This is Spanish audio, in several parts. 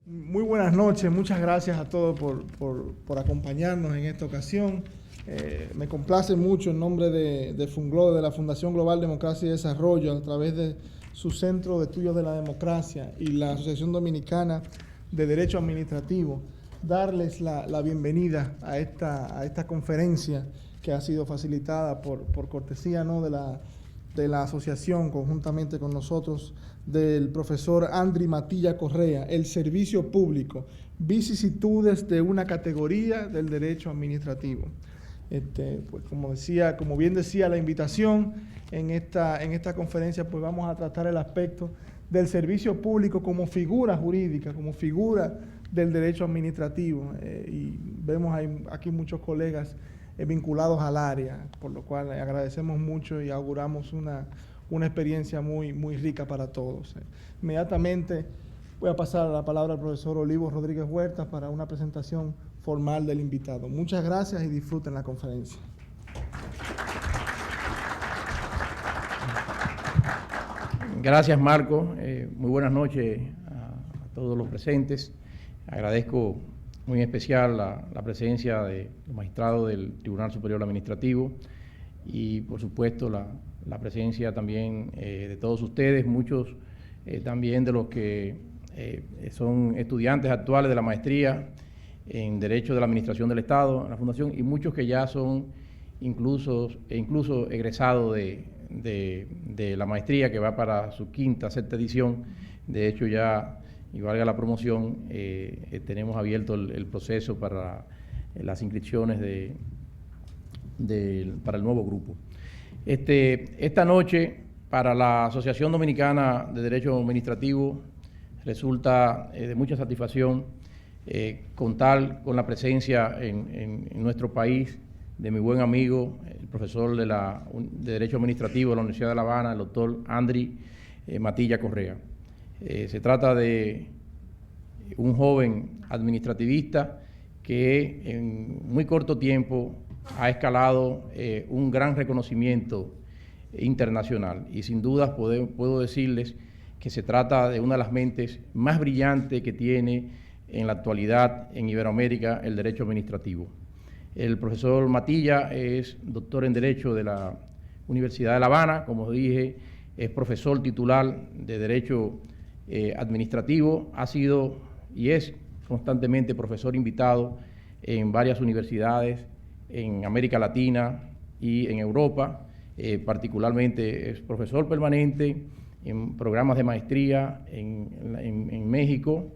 Muy buenas noches, muchas gracias a todos por acompañarnos en esta ocasión. Me complace mucho en nombre de FUNGLO, de la Fundación Global Democracia y Desarrollo, a través de su Centro de Estudios de la Democracia y la Asociación Dominicana de Derecho Administrativo, darles la bienvenida a esta conferencia que ha sido facilitada por cortesía, ¿no?, de la asociación, conjuntamente con nosotros, del profesor Andri Matilla Correa, el servicio público, vicisitudes de una categoría del derecho administrativo. Pues como bien decía la invitación, en esta conferencia pues vamos a tratar el aspecto del servicio público como figura jurídica, como figura del derecho administrativo, y vemos aquí muchos colegas vinculados al área, por lo cual agradecemos mucho y auguramos una experiencia muy rica para todos. Inmediatamente voy a pasar la palabra al profesor Olivo Rodríguez Huerta para una presentación formal del invitado. Muchas gracias y disfruten la conferencia. Gracias, Marco. Muy buenas noches a todos los presentes. Agradezco muy en especial la presencia de los magistrados del Tribunal Superior Administrativo y, por supuesto, la presencia también de todos ustedes, muchos también de los que son estudiantes actuales de la maestría en Derecho de la Administración del Estado, en la Fundación, y muchos que ya son incluso egresados de la maestría, que va para su sexta edición. De hecho, ya, y valga la promoción, tenemos abierto el proceso para las inscripciones para el nuevo grupo. Esta noche, para la Asociación Dominicana de Derecho Administrativo, resulta de mucha satisfacción contar con la presencia en nuestro país de mi buen amigo, el profesor de Derecho Administrativo de la Universidad de La Habana, el doctor Andri Matilla Correa. Se trata de un joven administrativista que en muy corto tiempo ha escalado un gran reconocimiento internacional, y sin dudas puedo decirles que se trata de una de las mentes más brillantes que tiene en la actualidad en Iberoamérica el derecho administrativo. El profesor Matilla es doctor en Derecho de la Universidad de La Habana, como dije, es profesor titular de Derecho Administrativo, ha sido y es constantemente profesor invitado en varias universidades en América Latina y en Europa. Particularmente es profesor permanente en programas de maestría en México,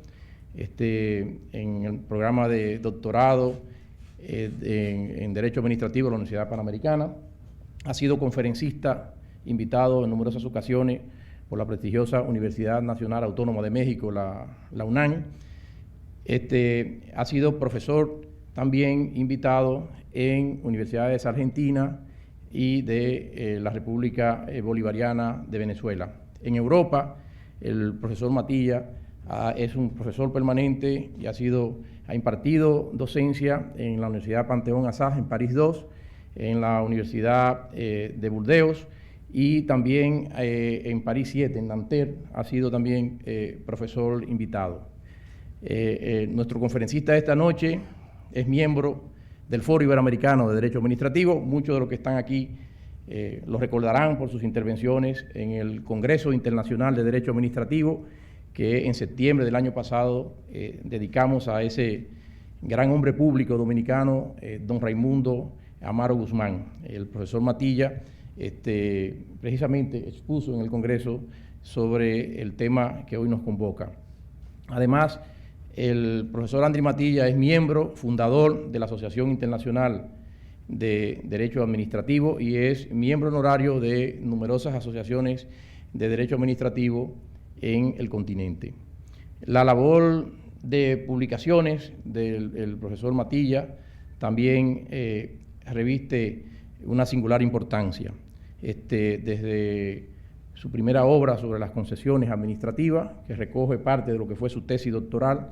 en el programa de doctorado en Derecho Administrativo de la Universidad Panamericana. Ha sido conferencista invitado en numerosas ocasiones por la prestigiosa Universidad Nacional Autónoma de México, la UNAM. Ha sido profesor también invitado en universidades argentinas y de la República Bolivariana de Venezuela. En Europa, el profesor Matilla es un profesor permanente y ha impartido docencia en la Universidad Panteón Assas en París II, en la Universidad de Burdeos y también en París 7, en Nanterre, ha sido también profesor invitado. Nuestro conferencista de esta noche es miembro del Foro Iberoamericano de Derecho Administrativo. Muchos de los que están aquí lo recordarán por sus intervenciones en el Congreso Internacional de Derecho Administrativo, que en septiembre del año pasado dedicamos a ese gran hombre público dominicano, don Raimundo Amaro Guzmán. El profesor Matilla precisamente expuso en el Congreso sobre el tema que hoy nos convoca. Además, el profesor Andri Matilla es miembro fundador de la Asociación Internacional de Derecho Administrativo y es miembro honorario de numerosas asociaciones de derecho administrativo en el continente. La labor de publicaciones del profesor Matilla también reviste una singular importancia. Desde su primera obra sobre las concesiones administrativas, que recoge parte de lo que fue su tesis doctoral,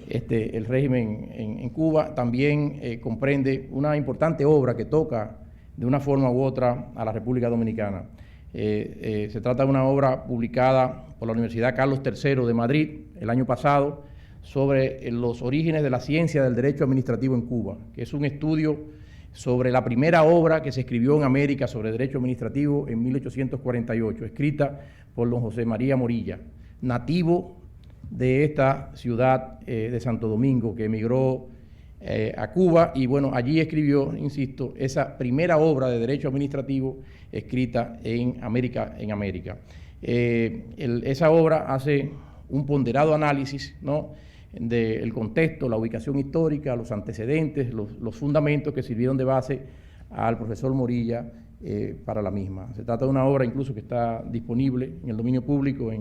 el régimen en Cuba, también comprende una importante obra que toca de una forma u otra a la República Dominicana. Se trata de una obra publicada por la Universidad Carlos III de Madrid el año pasado, sobre los orígenes de la ciencia del derecho administrativo en Cuba, que es un estudio sobre la primera obra que se escribió en América sobre derecho administrativo en 1848, escrita por don José María Morilla, nativo de esta ciudad de Santo Domingo, que emigró a Cuba y bueno, allí escribió, insisto, esa primera obra de derecho administrativo escrita en América. Esa obra hace un ponderado análisis, ¿no?, del contexto, la ubicación histórica, los antecedentes, los fundamentos que sirvieron de base al profesor Morilla para la misma. Se trata de una obra incluso que está disponible en el dominio público,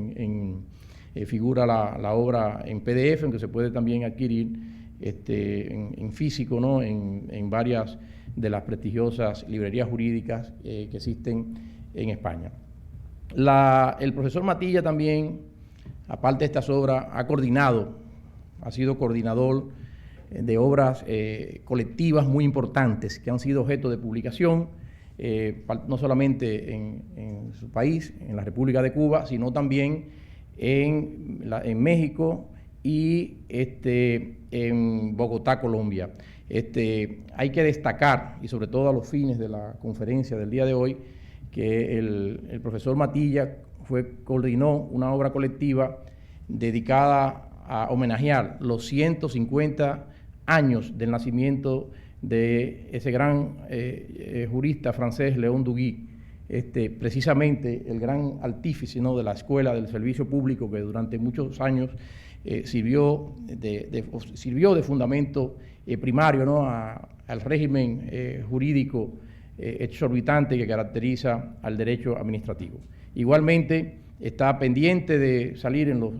figura la obra en PDF, aunque se puede también adquirir en físico, ¿no?, en varias de las prestigiosas librerías jurídicas que existen en España. El profesor Matilla también, aparte de estas obras, ha sido coordinador de obras colectivas muy importantes que han sido objeto de publicación, no solamente en su país, en la República de Cuba, sino también en México y en Bogotá, Colombia. Hay que destacar, y sobre todo a los fines de la conferencia del día de hoy, que el profesor Matilla coordinó una obra colectiva dedicada a homenajear los 150 años del nacimiento de ese gran jurista francés, Léon Duguit, precisamente el gran artífice, ¿no?, de la escuela del servicio público, que durante muchos años sirvió de fundamento primario, ¿no?, al régimen jurídico exorbitante que caracteriza al derecho administrativo. Igualmente, está pendiente de salir en los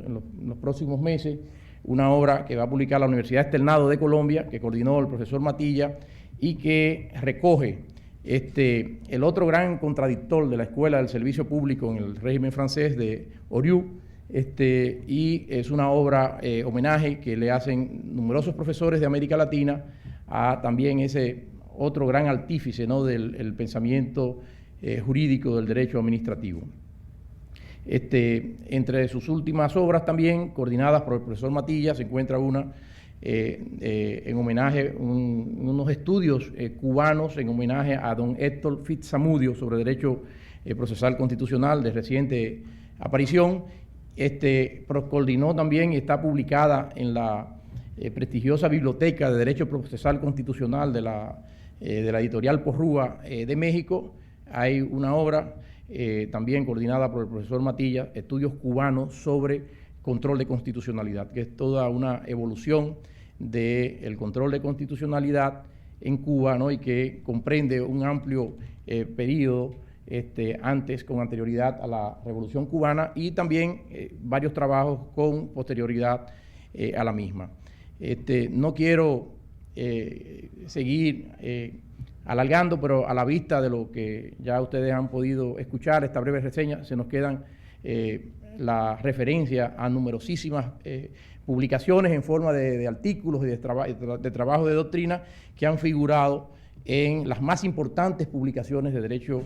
próximos meses una obra que va a publicar la Universidad Externado de Colombia, que coordinó el profesor Matilla, y que recoge el otro gran contradictor de la escuela del servicio público en el régimen francés de Oriou, y es una obra homenaje que le hacen numerosos profesores de América Latina a también ese otro gran artífice, ¿no?, del pensamiento jurídico del derecho administrativo. Entre sus últimas obras también, coordinadas por el profesor Matilla, se encuentra una en homenaje, unos estudios cubanos en homenaje a don Héctor Fitzsamudio sobre derecho procesal constitucional de reciente aparición. Coordinó también y está publicada en la prestigiosa Biblioteca de Derecho Procesal Constitucional de la editorial Porrúa de México. Hay una obra también coordinada por el profesor Matilla, Estudios Cubanos sobre Control de Constitucionalidad, que es toda una evolución del control de constitucionalidad en Cuba, ¿no?, y que comprende un amplio periodo con anterioridad a la Revolución Cubana y también varios trabajos con posterioridad a la misma. No quiero seguir alargando, pero a la vista de lo que ya ustedes han podido escuchar, esta breve reseña, se nos quedan la referencia a numerosísimas publicaciones en forma de artículos y de trabajo de doctrina que han figurado en las más importantes publicaciones de derecho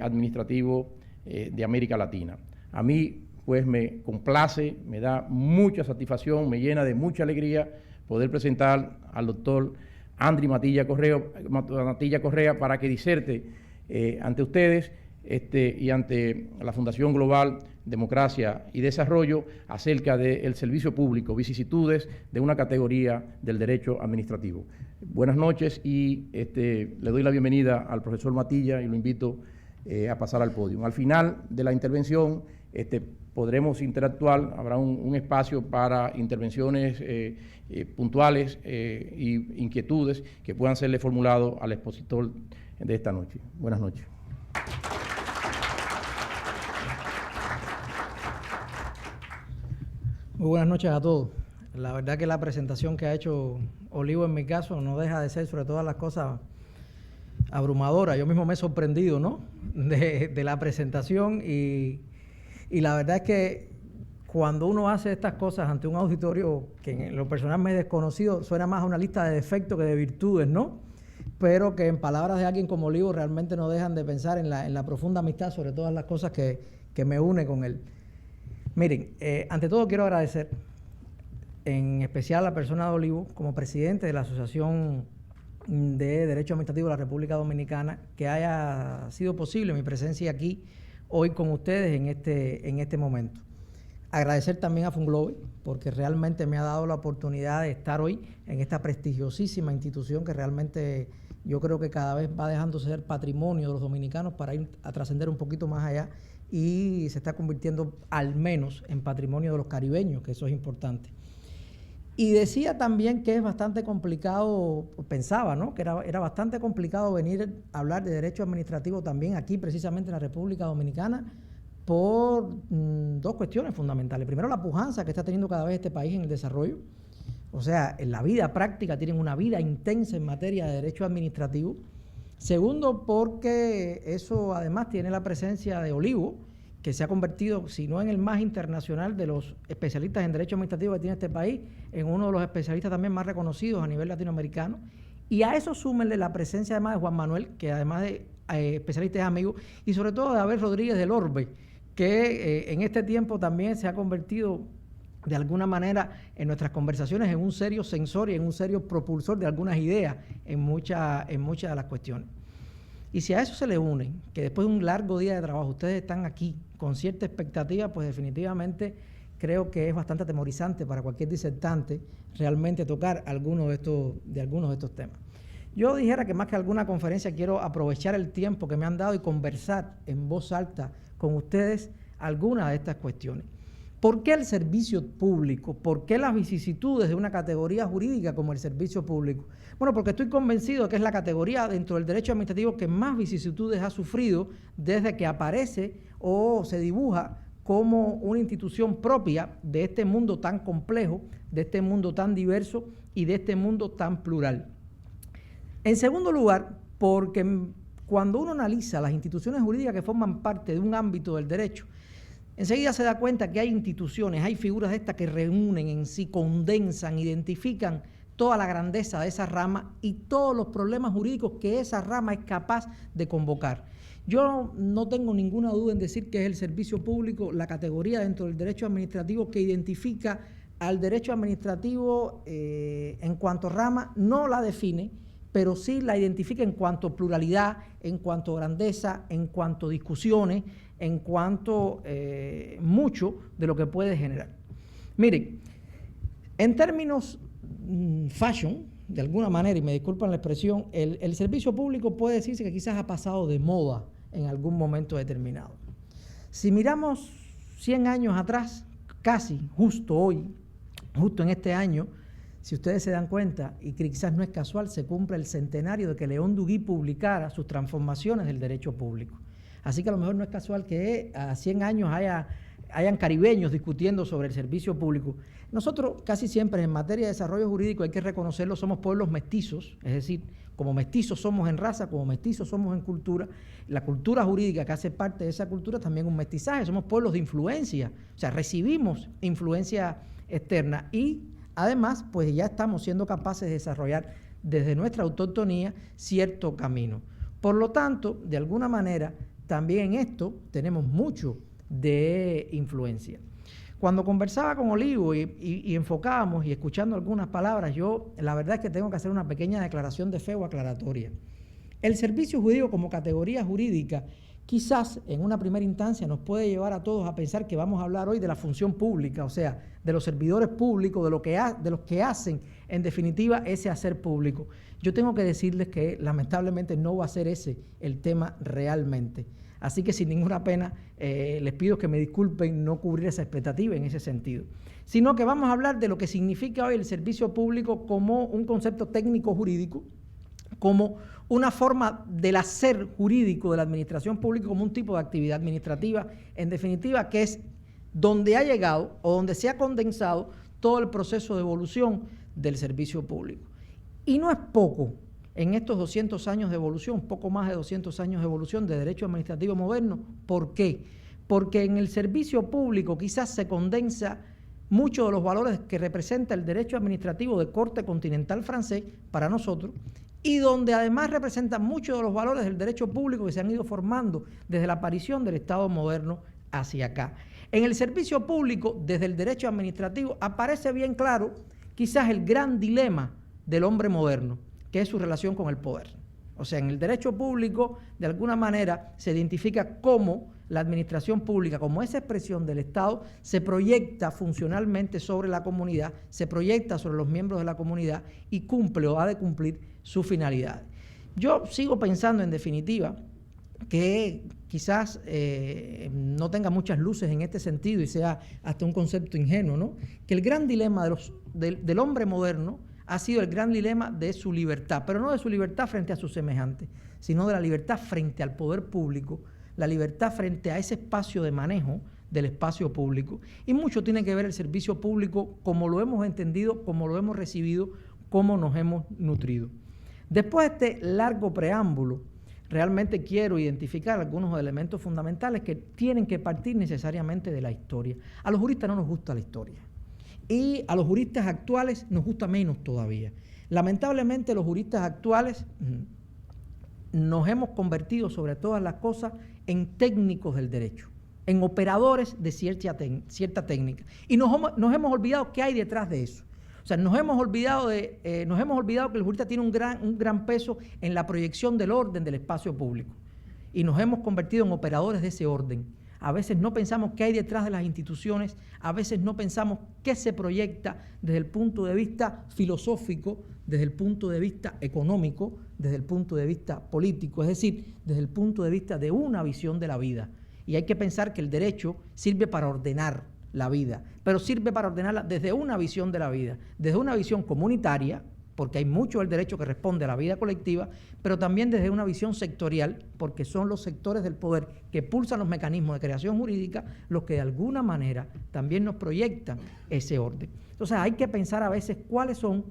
administrativo de América Latina. A mí, pues, me complace, me da mucha satisfacción, me llena de mucha alegría poder presentar al doctor Andri Matilla Correa para que diserte ante ustedes y ante la Fundación Global Democracia y Desarrollo acerca del servicio público, vicisitudes de una categoría del derecho administrativo. Buenas noches y le doy la bienvenida al profesor Matilla y lo invito a pasar al podio. Al final de la intervención podremos interactuar, habrá un espacio para intervenciones puntuales e inquietudes que puedan serle formulados al expositor de esta noche. Buenas noches. Muy buenas noches a todos. La verdad que la presentación que ha hecho Olivo en mi caso no deja de ser, sobre todas las cosas, abrumadora. Yo mismo me he sorprendido, ¿no?, de la presentación y la verdad es que cuando uno hace estas cosas ante un auditorio que en lo personal me es desconocido, suena más a una lista de defectos que de virtudes, ¿no? Pero que en palabras de alguien como Olivo realmente no dejan de pensar en la profunda amistad sobre todas las cosas que me une con él. Miren, ante todo quiero agradecer en especial a la persona de Olivo, como presidente de la Asociación de Derecho Administrativo de la República Dominicana, que haya sido posible mi presencia aquí hoy con ustedes en este momento. Agradecer también a Funglobe, porque realmente me ha dado la oportunidad de estar hoy en esta prestigiosísima institución que realmente yo creo que cada vez va dejando de ser patrimonio de los dominicanos para ir a trascender un poquito más allá y se está convirtiendo al menos en patrimonio de los caribeños, que eso es importante. Y decía también que es bastante complicado, pensaba, ¿no?, que era bastante complicado venir a hablar de derecho administrativo también aquí, precisamente en la República Dominicana, por dos cuestiones fundamentales. Primero, la pujanza que está teniendo cada vez este país en el desarrollo. O sea, en la vida práctica tienen una vida intensa en materia de derecho administrativo. Segundo, porque eso además tiene la presencia de Olivo, que se ha convertido, si no en el más internacional de los especialistas en derecho administrativo que tiene este país, en uno de los especialistas también más reconocidos a nivel latinoamericano. Y a eso súmenle la presencia además de Juan Manuel, que además de especialista es amigo, y sobre todo de Abel Rodríguez del Orbe, que en este tiempo también se ha convertido de alguna manera en nuestras conversaciones en un serio censor y en un serio propulsor de algunas ideas en muchas de las cuestiones. Y si a eso se le une, que después de un largo día de trabajo ustedes están aquí con cierta expectativa, pues definitivamente creo que es bastante atemorizante para cualquier disertante realmente tocar algunos de estos temas. Yo dijera que más que alguna conferencia quiero aprovechar el tiempo que me han dado y conversar en voz alta con ustedes algunas de estas cuestiones. ¿Por qué el servicio público? ¿Por qué las vicisitudes de una categoría jurídica como el servicio público? Bueno, porque estoy convencido que es la categoría dentro del derecho administrativo que más vicisitudes ha sufrido desde que aparece o se dibuja como una institución propia de este mundo tan complejo, de este mundo tan diverso y de este mundo tan plural. En segundo lugar, porque cuando uno analiza las instituciones jurídicas que forman parte de un ámbito del derecho, enseguida se da cuenta que hay instituciones, hay figuras de estas que reúnen en sí, condensan, identifican toda la grandeza de esa rama y todos los problemas jurídicos que esa rama es capaz de convocar. Yo no tengo ninguna duda en decir que es el servicio público la categoría dentro del derecho administrativo que identifica al derecho administrativo en cuanto rama, no la define, pero sí la identifica en cuanto pluralidad, en cuanto grandeza, en cuanto discusiones, en cuanto mucho de lo que puede generar. Miren, en términos fashion, de alguna manera, y me disculpan la expresión, el servicio público puede decirse que quizás ha pasado de moda en algún momento determinado. Si miramos 100 años atrás, casi justo hoy, justo en este año, si ustedes se dan cuenta, y quizás no es casual, se cumple el centenario de que León Duguí publicara sus transformaciones del derecho público. Así que a lo mejor no es casual que a 100 años hayan caribeños discutiendo sobre el servicio público. Nosotros casi siempre en materia de desarrollo jurídico, hay que reconocerlo, somos pueblos mestizos, es decir, como mestizos somos en raza, como mestizos somos en cultura. La cultura jurídica que hace parte de esa cultura también es un mestizaje, somos pueblos de influencia, o sea, recibimos influencia externa y además, pues ya estamos siendo capaces de desarrollar desde nuestra autonomía cierto camino. Por lo tanto, de alguna manera, también en esto tenemos mucho de influencia. Cuando conversaba con Olivo y enfocábamos y escuchando algunas palabras, yo la verdad es que tengo que hacer una pequeña declaración de fe o aclaratoria. El servicio jurídico como categoría jurídica quizás en una primera instancia nos puede llevar a todos a pensar que vamos a hablar hoy de la función pública, o sea, de los servidores públicos, de los que hacen, en definitiva, ese hacer público. Yo tengo que decirles que lamentablemente no va a ser ese el tema realmente. Así que sin ninguna pena les pido que me disculpen no cubrir esa expectativa en ese sentido, sino que vamos a hablar de lo que significa hoy el servicio público como un concepto técnico jurídico, como una forma del hacer jurídico de la administración pública, como un tipo de actividad administrativa, en definitiva, que es donde ha llegado o donde se ha condensado todo el proceso de evolución del servicio público. Y no es poco en estos 200 años de evolución, poco más de 200 años de evolución de derecho administrativo moderno. ¿Por qué? Porque en el servicio público quizás se condensa muchos de los valores que representa el derecho administrativo de corte continental francés para nosotros, y donde además representan muchos de los valores del derecho público que se han ido formando desde la aparición del Estado moderno hacia acá. En el servicio público, desde el derecho administrativo, aparece bien claro quizás el gran dilema del hombre moderno, que es su relación con el poder. O sea, en el derecho público, de alguna manera, se identifica cómo la administración pública, como esa expresión del Estado, se proyecta funcionalmente sobre la comunidad, se proyecta sobre los miembros de la comunidad y cumple o ha de cumplir sus finalidades. Yo sigo pensando, en definitiva, que quizás no tenga muchas luces en este sentido y sea hasta un concepto ingenuo, ¿no? Que el gran dilema del hombre moderno ha sido el gran dilema de su libertad, pero no de su libertad frente a sus semejantes, sino de la libertad frente al poder público, la libertad frente a ese espacio de manejo del espacio público. Y mucho tiene que ver el servicio público, como lo hemos entendido, como lo hemos recibido, cómo nos hemos nutrido. Después de este largo preámbulo, realmente quiero identificar algunos elementos fundamentales que tienen que partir necesariamente de la historia. A los juristas no nos gusta la historia. Y a los juristas actuales nos gusta menos todavía. Lamentablemente los juristas actuales nos hemos convertido sobre todas las cosas en técnicos del derecho, en operadores de cierta técnica. Y nos hemos olvidado qué hay detrás de eso. O sea, nos hemos olvidado que el jurista tiene un gran peso en la proyección del orden del espacio público. Y nos hemos convertido en operadores de ese orden. A veces no pensamos qué hay detrás de las instituciones, a veces no pensamos qué se proyecta desde el punto de vista filosófico, desde el punto de vista económico, desde el punto de vista político, es decir, desde el punto de vista de una visión de la vida. Y hay que pensar que el derecho sirve para ordenar la vida, pero sirve para ordenarla desde una visión de la vida, desde una visión comunitaria, porque hay mucho del derecho que responde a la vida colectiva, pero también desde una visión sectorial, porque son los sectores del poder que pulsan los mecanismos de creación jurídica los que de alguna manera también nos proyectan ese orden. Entonces hay que pensar a veces cuáles son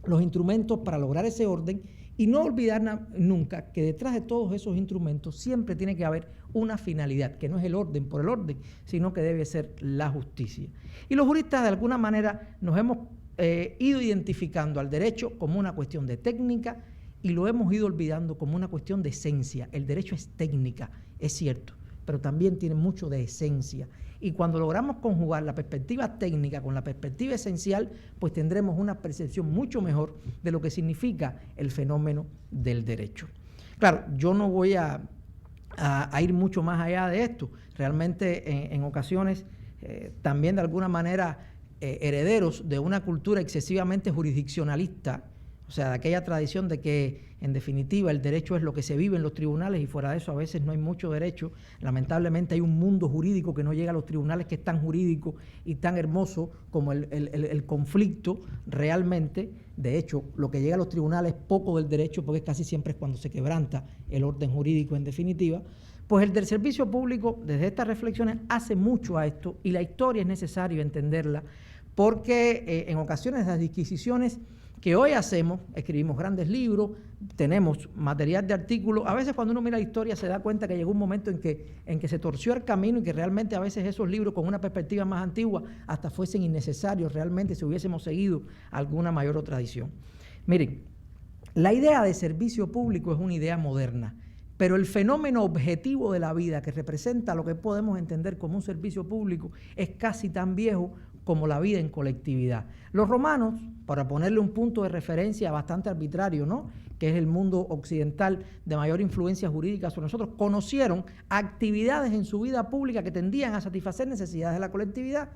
los instrumentos para lograr ese orden y no olvidar nunca que detrás de todos esos instrumentos siempre tiene que haber una finalidad, que no es el orden por el orden, sino que debe ser la justicia. Y los juristas de alguna manera nos hemos ido identificando al derecho como una cuestión de técnica y lo hemos ido olvidando como una cuestión de esencia. El derecho es técnica, es cierto, pero también tiene mucho de esencia. Y cuando logramos conjugar la perspectiva técnica con la perspectiva esencial, pues tendremos una percepción mucho mejor de lo que significa el fenómeno del derecho. Claro, yo no voy a ir mucho más allá de esto. Realmente en ocasiones también de alguna manera herederos de una cultura excesivamente jurisdiccionalista, o sea, de aquella tradición de que, en definitiva, el derecho es lo que se vive en los tribunales y fuera de eso a veces no hay mucho derecho. Lamentablemente hay un mundo jurídico que no llega a los tribunales que es tan jurídico y tan hermoso como el conflicto realmente. De hecho, lo que llega a los tribunales es poco del derecho porque casi siempre es cuando se quebranta el orden jurídico en definitiva. Pues el del servicio público, desde estas reflexiones, hace mucho a esto y la historia es necesario entenderla porque en ocasiones las disquisiciones que hoy hacemos, escribimos grandes libros, tenemos material de artículos, a veces cuando uno mira la historia se da cuenta que llegó un momento en que se torció el camino y que realmente a veces esos libros con una perspectiva más antigua hasta fuesen innecesarios realmente si hubiésemos seguido alguna mayor tradición. Miren, la idea de servicio público es una idea moderna, pero el fenómeno objetivo de la vida que representa lo que podemos entender como un servicio público es casi tan viejo como la vida en colectividad. Los romanos, para ponerle un punto de referencia bastante arbitrario, ¿no?, que es el mundo occidental de mayor influencia jurídica sobre nosotros, conocieron actividades en su vida pública que tendían a satisfacer necesidades de la colectividad,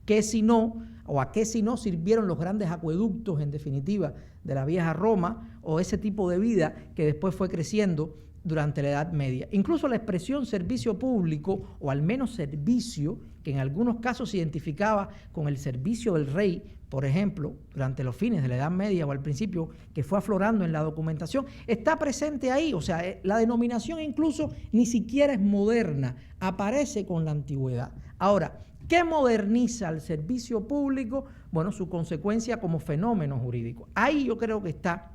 que si no, o a qué si no sirvieron los grandes acueductos, en definitiva, de la vieja Roma, o ese tipo de vida que después fue creciendo durante la Edad Media. Incluso la expresión servicio público, o al menos servicio, que en algunos casos se identificaba con el servicio del rey, por ejemplo, durante los fines de la Edad Media o al principio, que fue aflorando en la documentación, está presente ahí. O sea, la denominación incluso ni siquiera es moderna, aparece con la antigüedad. Ahora, ¿qué moderniza el servicio público? Bueno, su consecuencia como fenómeno jurídico. Ahí yo creo que está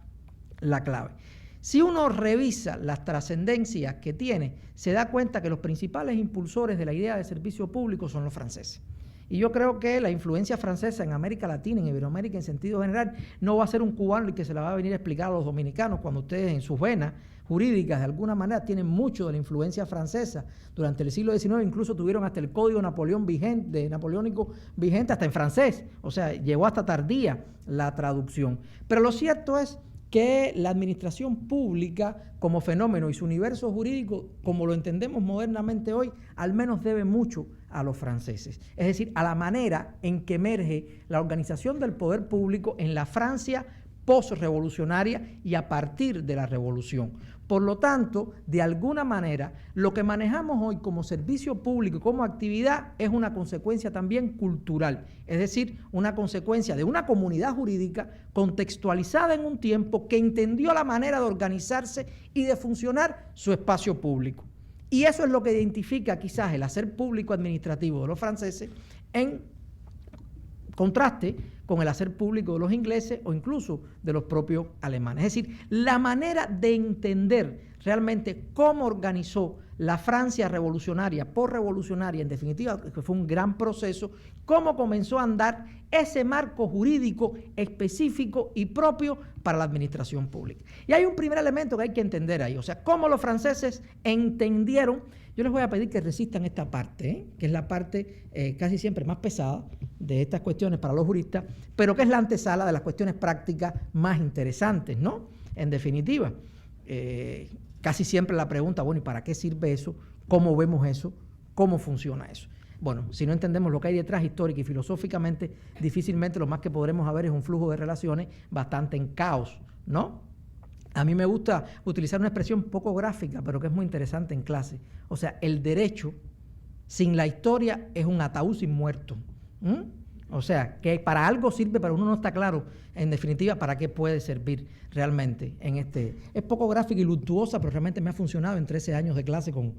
la clave. Si uno revisa las trascendencias que tiene, se da cuenta que los principales impulsores de la idea de servicio público son los franceses. Y yo creo que la influencia francesa en América Latina, en Iberoamérica en sentido general, no va a ser un cubano el que se la va a venir a explicar a los dominicanos cuando ustedes en sus venas jurídicas de alguna manera tienen mucho de la influencia francesa. Durante el siglo XIX incluso tuvieron hasta el Código napoleónico vigente hasta en francés, o sea, llegó hasta tardía la traducción. Pero lo cierto es que la administración pública como fenómeno y su universo jurídico, como lo entendemos modernamente hoy, al menos debe mucho a los franceses. Es decir, a la manera en que emerge la organización del poder público en la Francia post-revolucionaria y a partir de la revolución. Por lo tanto, de alguna manera, lo que manejamos hoy como servicio público y como actividad es una consecuencia también cultural, es decir, una consecuencia de una comunidad jurídica contextualizada en un tiempo que entendió la manera de organizarse y de funcionar su espacio público. Y eso es lo que identifica quizás el hacer público administrativo de los franceses en contraste con el hacer público de los ingleses o incluso de los propios alemanes. Es decir, la manera de entender realmente cómo organizó la Francia revolucionaria, posrevolucionaria, en definitiva, que fue un gran proceso, cómo comenzó a andar ese marco jurídico específico y propio para la administración pública. Y hay un primer elemento que hay que entender ahí, o sea, cómo los franceses entendieron. Yo les voy a pedir que resistan esta parte, que es la parte casi siempre más pesada de estas cuestiones para los juristas, pero que es la antesala de las cuestiones prácticas más interesantes, ¿no? En definitiva, casi siempre la pregunta, bueno, ¿y para qué sirve eso? ¿Cómo vemos eso? ¿Cómo funciona eso? Bueno, si no entendemos lo que hay detrás histórica y filosóficamente, difícilmente lo más que podremos ver es un flujo de relaciones bastante en caos, ¿no? A mí me gusta utilizar una expresión poco gráfica, pero que es muy interesante en clase. O sea, el derecho sin la historia es un ataúd sin muerto. O sea, que para algo sirve, pero uno no está claro, en definitiva, para qué puede servir realmente en este. Es poco gráfica y luctuosa, pero realmente me ha funcionado en 13 años de clase con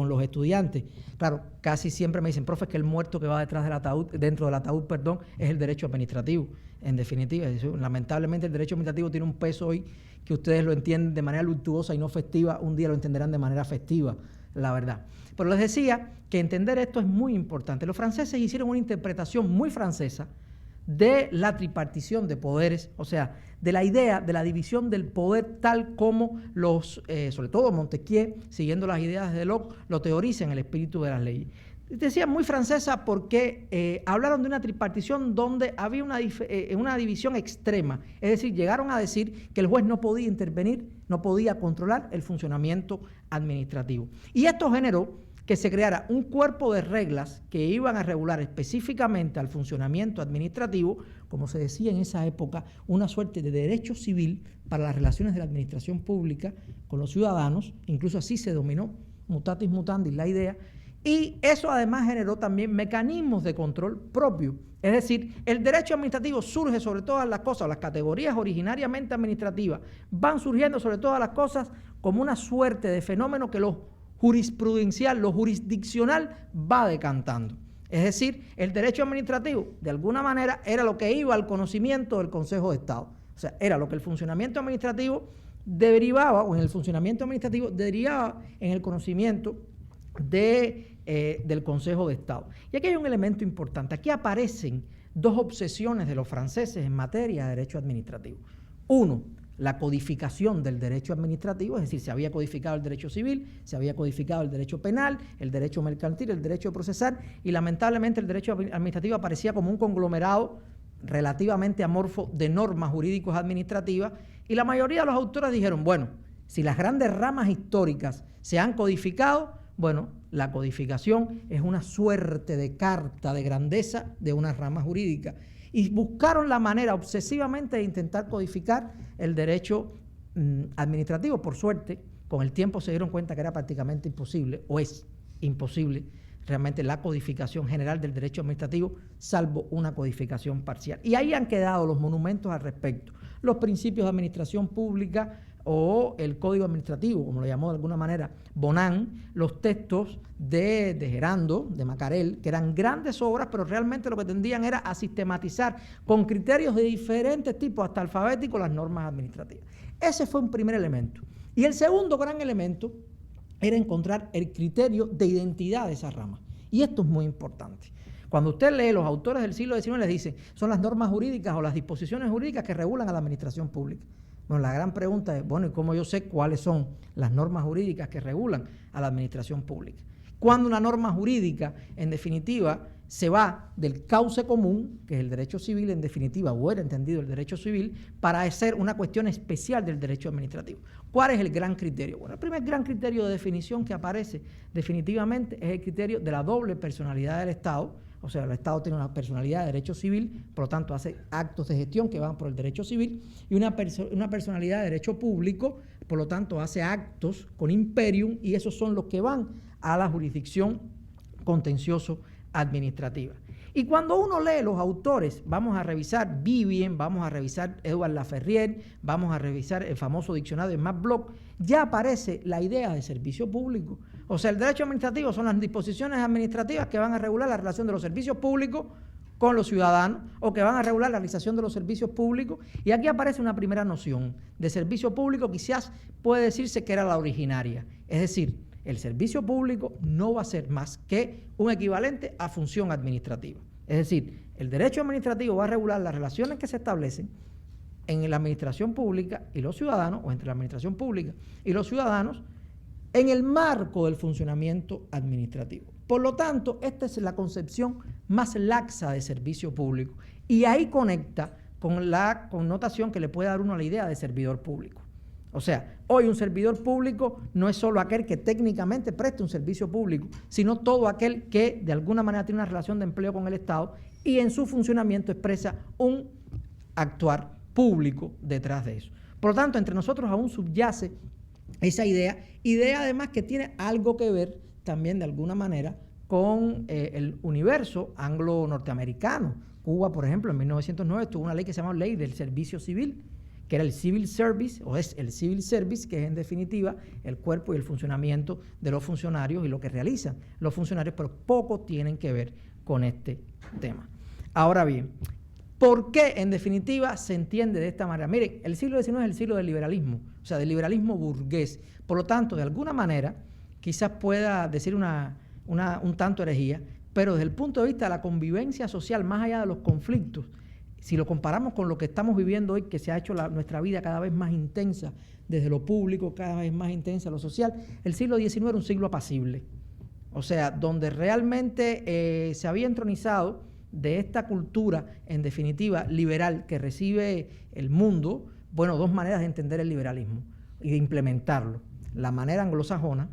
los estudiantes. Claro, casi siempre me dicen, profe, es que el muerto que va detrás del ataúd, dentro del ataúd, perdón, es el derecho administrativo. En definitiva, lamentablemente el derecho administrativo tiene un peso hoy que ustedes lo entienden de manera luctuosa y no festiva, un día lo entenderán de manera festiva, la verdad. Pero les decía que entender esto es muy importante. Los franceses hicieron una interpretación muy francesa de la tripartición de poderes, o sea, de la idea de la división del poder tal como los, sobre todo Montesquieu, siguiendo las ideas de Locke, lo teoriza en el espíritu de las leyes. Decía muy francesa porque hablaron de una tripartición donde había una división extrema, es decir, llegaron a decir que el juez no podía intervenir, no podía controlar el funcionamiento administrativo. Y esto generó que se creara un cuerpo de reglas que iban a regular específicamente al funcionamiento administrativo, como se decía en esa época, una suerte de derecho civil para las relaciones de la administración pública con los ciudadanos, incluso así se dominó, mutatis mutandis, la idea, y eso además generó también mecanismos de control propio. Es decir, el derecho administrativo surge sobre todas las cosas, las categorías originariamente administrativas van surgiendo sobre todas las cosas como una suerte de fenómeno que lo jurisprudencial, lo jurisdiccional va decantando. Es decir, el derecho administrativo, de alguna manera, era lo que iba al conocimiento del Consejo de Estado. O sea, era lo que el funcionamiento administrativo derivaba, o en el funcionamiento administrativo derivaba en el conocimiento del Consejo de Estado. Y aquí hay un elemento importante. Aquí aparecen dos obsesiones de los franceses en materia de derecho administrativo. Uno, la codificación del derecho administrativo, es decir, se había codificado el derecho civil, se había codificado el derecho penal, el derecho mercantil, el derecho procesal, y lamentablemente el derecho administrativo aparecía como un conglomerado relativamente amorfo de normas jurídicas administrativas, y la mayoría de los autores dijeron, bueno, si las grandes ramas históricas se han codificado, bueno, la codificación es una suerte de carta de grandeza de una rama jurídica. Y buscaron la manera obsesivamente de intentar codificar el derecho administrativo. Por suerte, con el tiempo se dieron cuenta que era prácticamente imposible, o es imposible, realmente la codificación general del derecho administrativo, salvo una codificación parcial. Y ahí han quedado los monumentos al respecto. Los principios de administración pública o el Código Administrativo, como lo llamó de alguna manera Bonan, los textos de Gerando, de Macarel, que eran grandes obras, pero realmente lo que tendían era a sistematizar con criterios de diferentes tipos, hasta alfabéticos, las normas administrativas. Ese fue un primer elemento. Y el segundo gran elemento era encontrar el criterio de identidad de esa rama. Y esto es muy importante. Cuando usted lee los autores del siglo XIX, les dicen, son las normas jurídicas o las disposiciones jurídicas que regulan a la administración pública. Bueno, la gran pregunta es, bueno, ¿y cómo yo sé cuáles son las normas jurídicas que regulan a la administración pública? Cuando una norma jurídica, en definitiva, se va del cauce común, que es el derecho civil, en definitiva, o era entendido el derecho civil, para hacer una cuestión especial del derecho administrativo. ¿Cuál es el gran criterio? Bueno, el primer gran criterio de definición que aparece definitivamente es el criterio de la doble personalidad del Estado. O sea, el Estado tiene una personalidad de derecho civil, por lo tanto hace actos de gestión que van por el derecho civil, y una personalidad de derecho público, por lo tanto hace actos con imperium, y esos son los que van a la jurisdicción contencioso administrativa. Y cuando uno lee los autores, vamos a revisar Vivien, vamos a revisar Edouard Laferrière, vamos a revisar el famoso diccionario de Max Bloch, ya aparece la idea de servicio público. O sea, el derecho administrativo son las disposiciones administrativas que van a regular la relación de los servicios públicos con los ciudadanos o que van a regular la realización de los servicios públicos. Y aquí aparece una primera noción de servicio público, quizás puede decirse que era la originaria. Es decir, el servicio público no va a ser más que un equivalente a función administrativa. Es decir, el derecho administrativo va a regular las relaciones que se establecen en la administración pública y los ciudadanos, o entre la administración pública y los ciudadanos, en el marco del funcionamiento administrativo. Por lo tanto, esta es la concepción más laxa de servicio público, y ahí conecta con la connotación que le puede dar uno a la idea de servidor público. O sea, hoy un servidor público no es solo aquel que técnicamente preste un servicio público, sino todo aquel que de alguna manera tiene una relación de empleo con el Estado y en su funcionamiento expresa un actuar público detrás de eso. Por lo tanto, entre nosotros aún subyace esa idea además que tiene algo que ver también de alguna manera con el universo anglo-norteamericano. Cuba, por ejemplo, en 1909 tuvo una ley que se llama Ley del Servicio Civil, que era el Civil Service, o es el Civil Service, que es en definitiva el cuerpo y el funcionamiento de los funcionarios y lo que realizan los funcionarios, pero poco tienen que ver con este tema. Ahora bien, ¿por qué en definitiva se entiende de esta manera? Miren, el siglo XIX es el siglo del liberalismo, o sea, del liberalismo burgués. Por lo tanto, de alguna manera, quizás pueda decir un tanto herejía, pero desde el punto de vista de la convivencia social, más allá de los conflictos, si lo comparamos con lo que estamos viviendo hoy, que se ha hecho nuestra vida cada vez más intensa, desde lo público, cada vez más intensa lo social, el siglo XIX era un siglo apacible. O sea, donde realmente se había entronizado de esta cultura, en definitiva, liberal que recibe el mundo, bueno, dos maneras de entender el liberalismo y de implementarlo. La manera anglosajona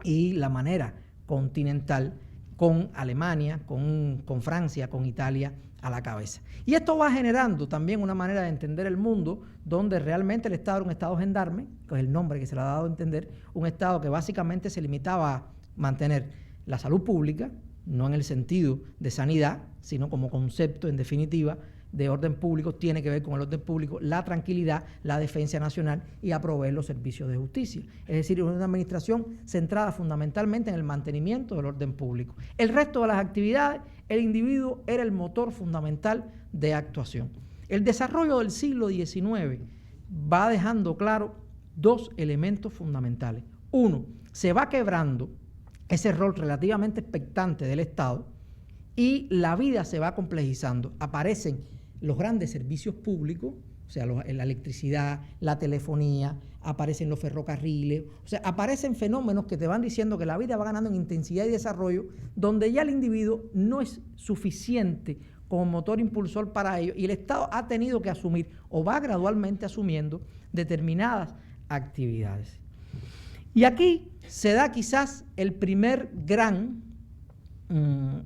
y la manera continental, con Alemania, con Francia, con Italia a la cabeza. Y esto va generando también una manera de entender el mundo donde realmente el Estado era un Estado gendarme, que es el nombre que se le ha dado a entender, un Estado que básicamente se limitaba a mantener la salud pública, no en el sentido de sanidad, sino como concepto, en definitiva, de orden público, tiene que ver con el orden público, la tranquilidad, la defensa nacional y a proveer los servicios de justicia. Es decir, una administración centrada fundamentalmente en el mantenimiento del orden público. El resto de las actividades, el individuo era el motor fundamental de actuación. El desarrollo del siglo XIX va dejando claro dos elementos fundamentales. Uno, se va quebrando ese rol relativamente expectante del Estado y la vida se va complejizando. Aparecen los grandes servicios públicos, o sea, la electricidad, la telefonía, aparecen los ferrocarriles, o sea, aparecen fenómenos que te van diciendo que la vida va ganando en intensidad y desarrollo, donde ya el individuo no es suficiente como motor impulsor para ello y el Estado ha tenido que asumir o va gradualmente asumiendo determinadas actividades. Y aquí se da quizás el primer gran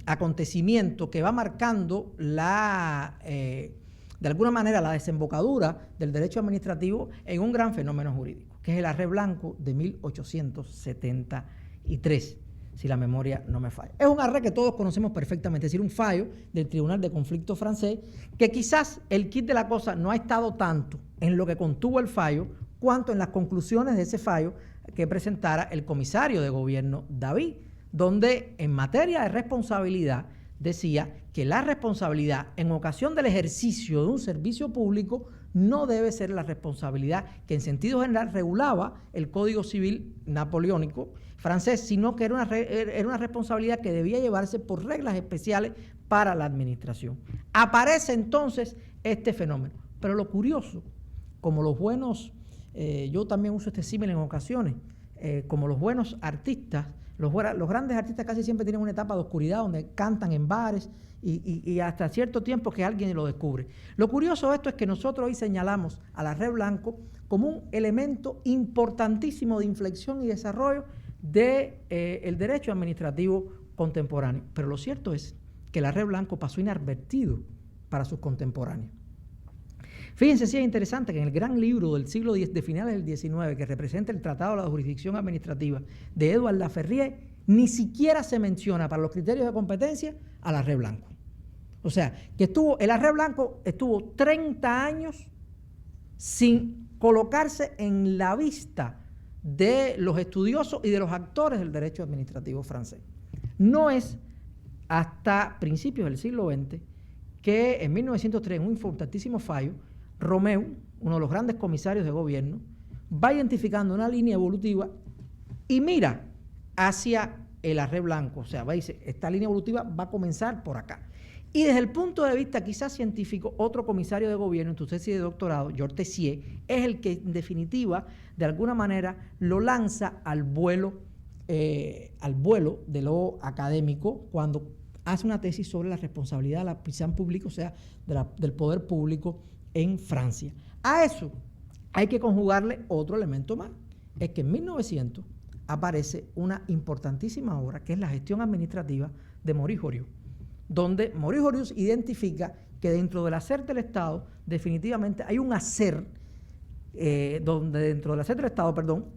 acontecimiento que va marcando de alguna manera la desembocadura del derecho administrativo en un gran fenómeno jurídico, que es el Arré Blanco de 1873, si la memoria no me falla. Es un arré que todos conocemos perfectamente, es decir, un fallo del Tribunal de Conflicto francés, que quizás el quid de la cosa no ha estado tanto en lo que contuvo el fallo, cuanto en las conclusiones de ese fallo que presentara el comisario de gobierno David, donde en materia de responsabilidad decía que la responsabilidad en ocasión del ejercicio de un servicio público no debe ser la responsabilidad que en sentido general regulaba el Código Civil napoleónico francés, sino que era una responsabilidad que debía llevarse por reglas especiales para la administración. Aparece entonces este fenómeno. Pero lo curioso, como los buenos, yo también uso este símil en ocasiones, como los buenos artistas, los grandes artistas casi siempre tienen una etapa de oscuridad donde cantan en bares y hasta cierto tiempo que alguien lo descubre. Lo curioso de esto es que nosotros hoy señalamos a la Red Blanco como un elemento importantísimo de inflexión y desarrollo del derecho administrativo contemporáneo. Pero lo cierto es que la Red Blanco pasó inadvertido para sus contemporáneos. Fíjense si es interesante que en el gran libro del siglo X, de finales del XIX, que representa el Tratado de la Jurisdicción Administrativa de Edouard Laferrière, ni siquiera se menciona para los criterios de competencia a la Red Blanco. O sea, que el Arreo Blanco estuvo 30 años sin colocarse en la vista de los estudiosos y de los actores del derecho administrativo francés. No es hasta principios del siglo XX que en 1903, en un importantísimo fallo, Romeu, uno de los grandes comisarios de gobierno, va identificando una línea evolutiva y mira hacia el Arreo Blanco. O sea, va y dice, esta línea evolutiva va a comenzar por acá. Y desde el punto de vista quizás científico, otro comisario de gobierno en su tesis de doctorado, Georges Tessier, es el que en definitiva, de alguna manera, lo lanza al vuelo de lo académico cuando hace una tesis sobre la responsabilidad de la puissance publique, o sea, del poder público en Francia. A eso hay que conjugarle otro elemento más. Es que en 1900 aparece una importantísima obra que es la gestión administrativa de Maurice Horiot, donde Maurice Horiot identifica que dentro del hacer del Estado definitivamente hay un hacer donde dentro del hacer del Estado,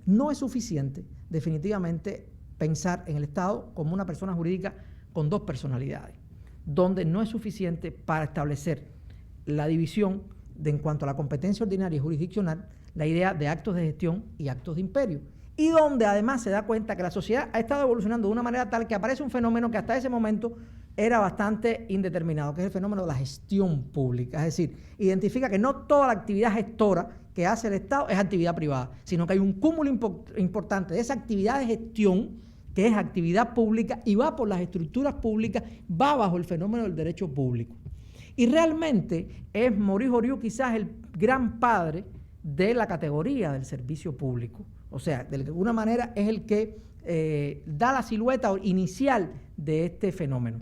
no es suficiente definitivamente pensar en el Estado como una persona jurídica con dos personalidades, donde no es suficiente para establecer la división en cuanto a la competencia ordinaria y jurisdiccional, la idea de actos de gestión y actos de imperio, y donde además se da cuenta que la sociedad ha estado evolucionando de una manera tal que aparece un fenómeno que hasta ese momento era bastante indeterminado, que es el fenómeno de la gestión pública. Es decir, identifica que no toda la actividad gestora que hace el Estado es actividad privada, sino que hay un cúmulo importante de esa actividad de gestión que es actividad pública y va por las estructuras públicas, va bajo el fenómeno del derecho público. Y realmente es Maurice Horiot quizás el gran padre de la categoría del servicio público. O sea, de alguna manera es el que da la silueta inicial de este fenómeno.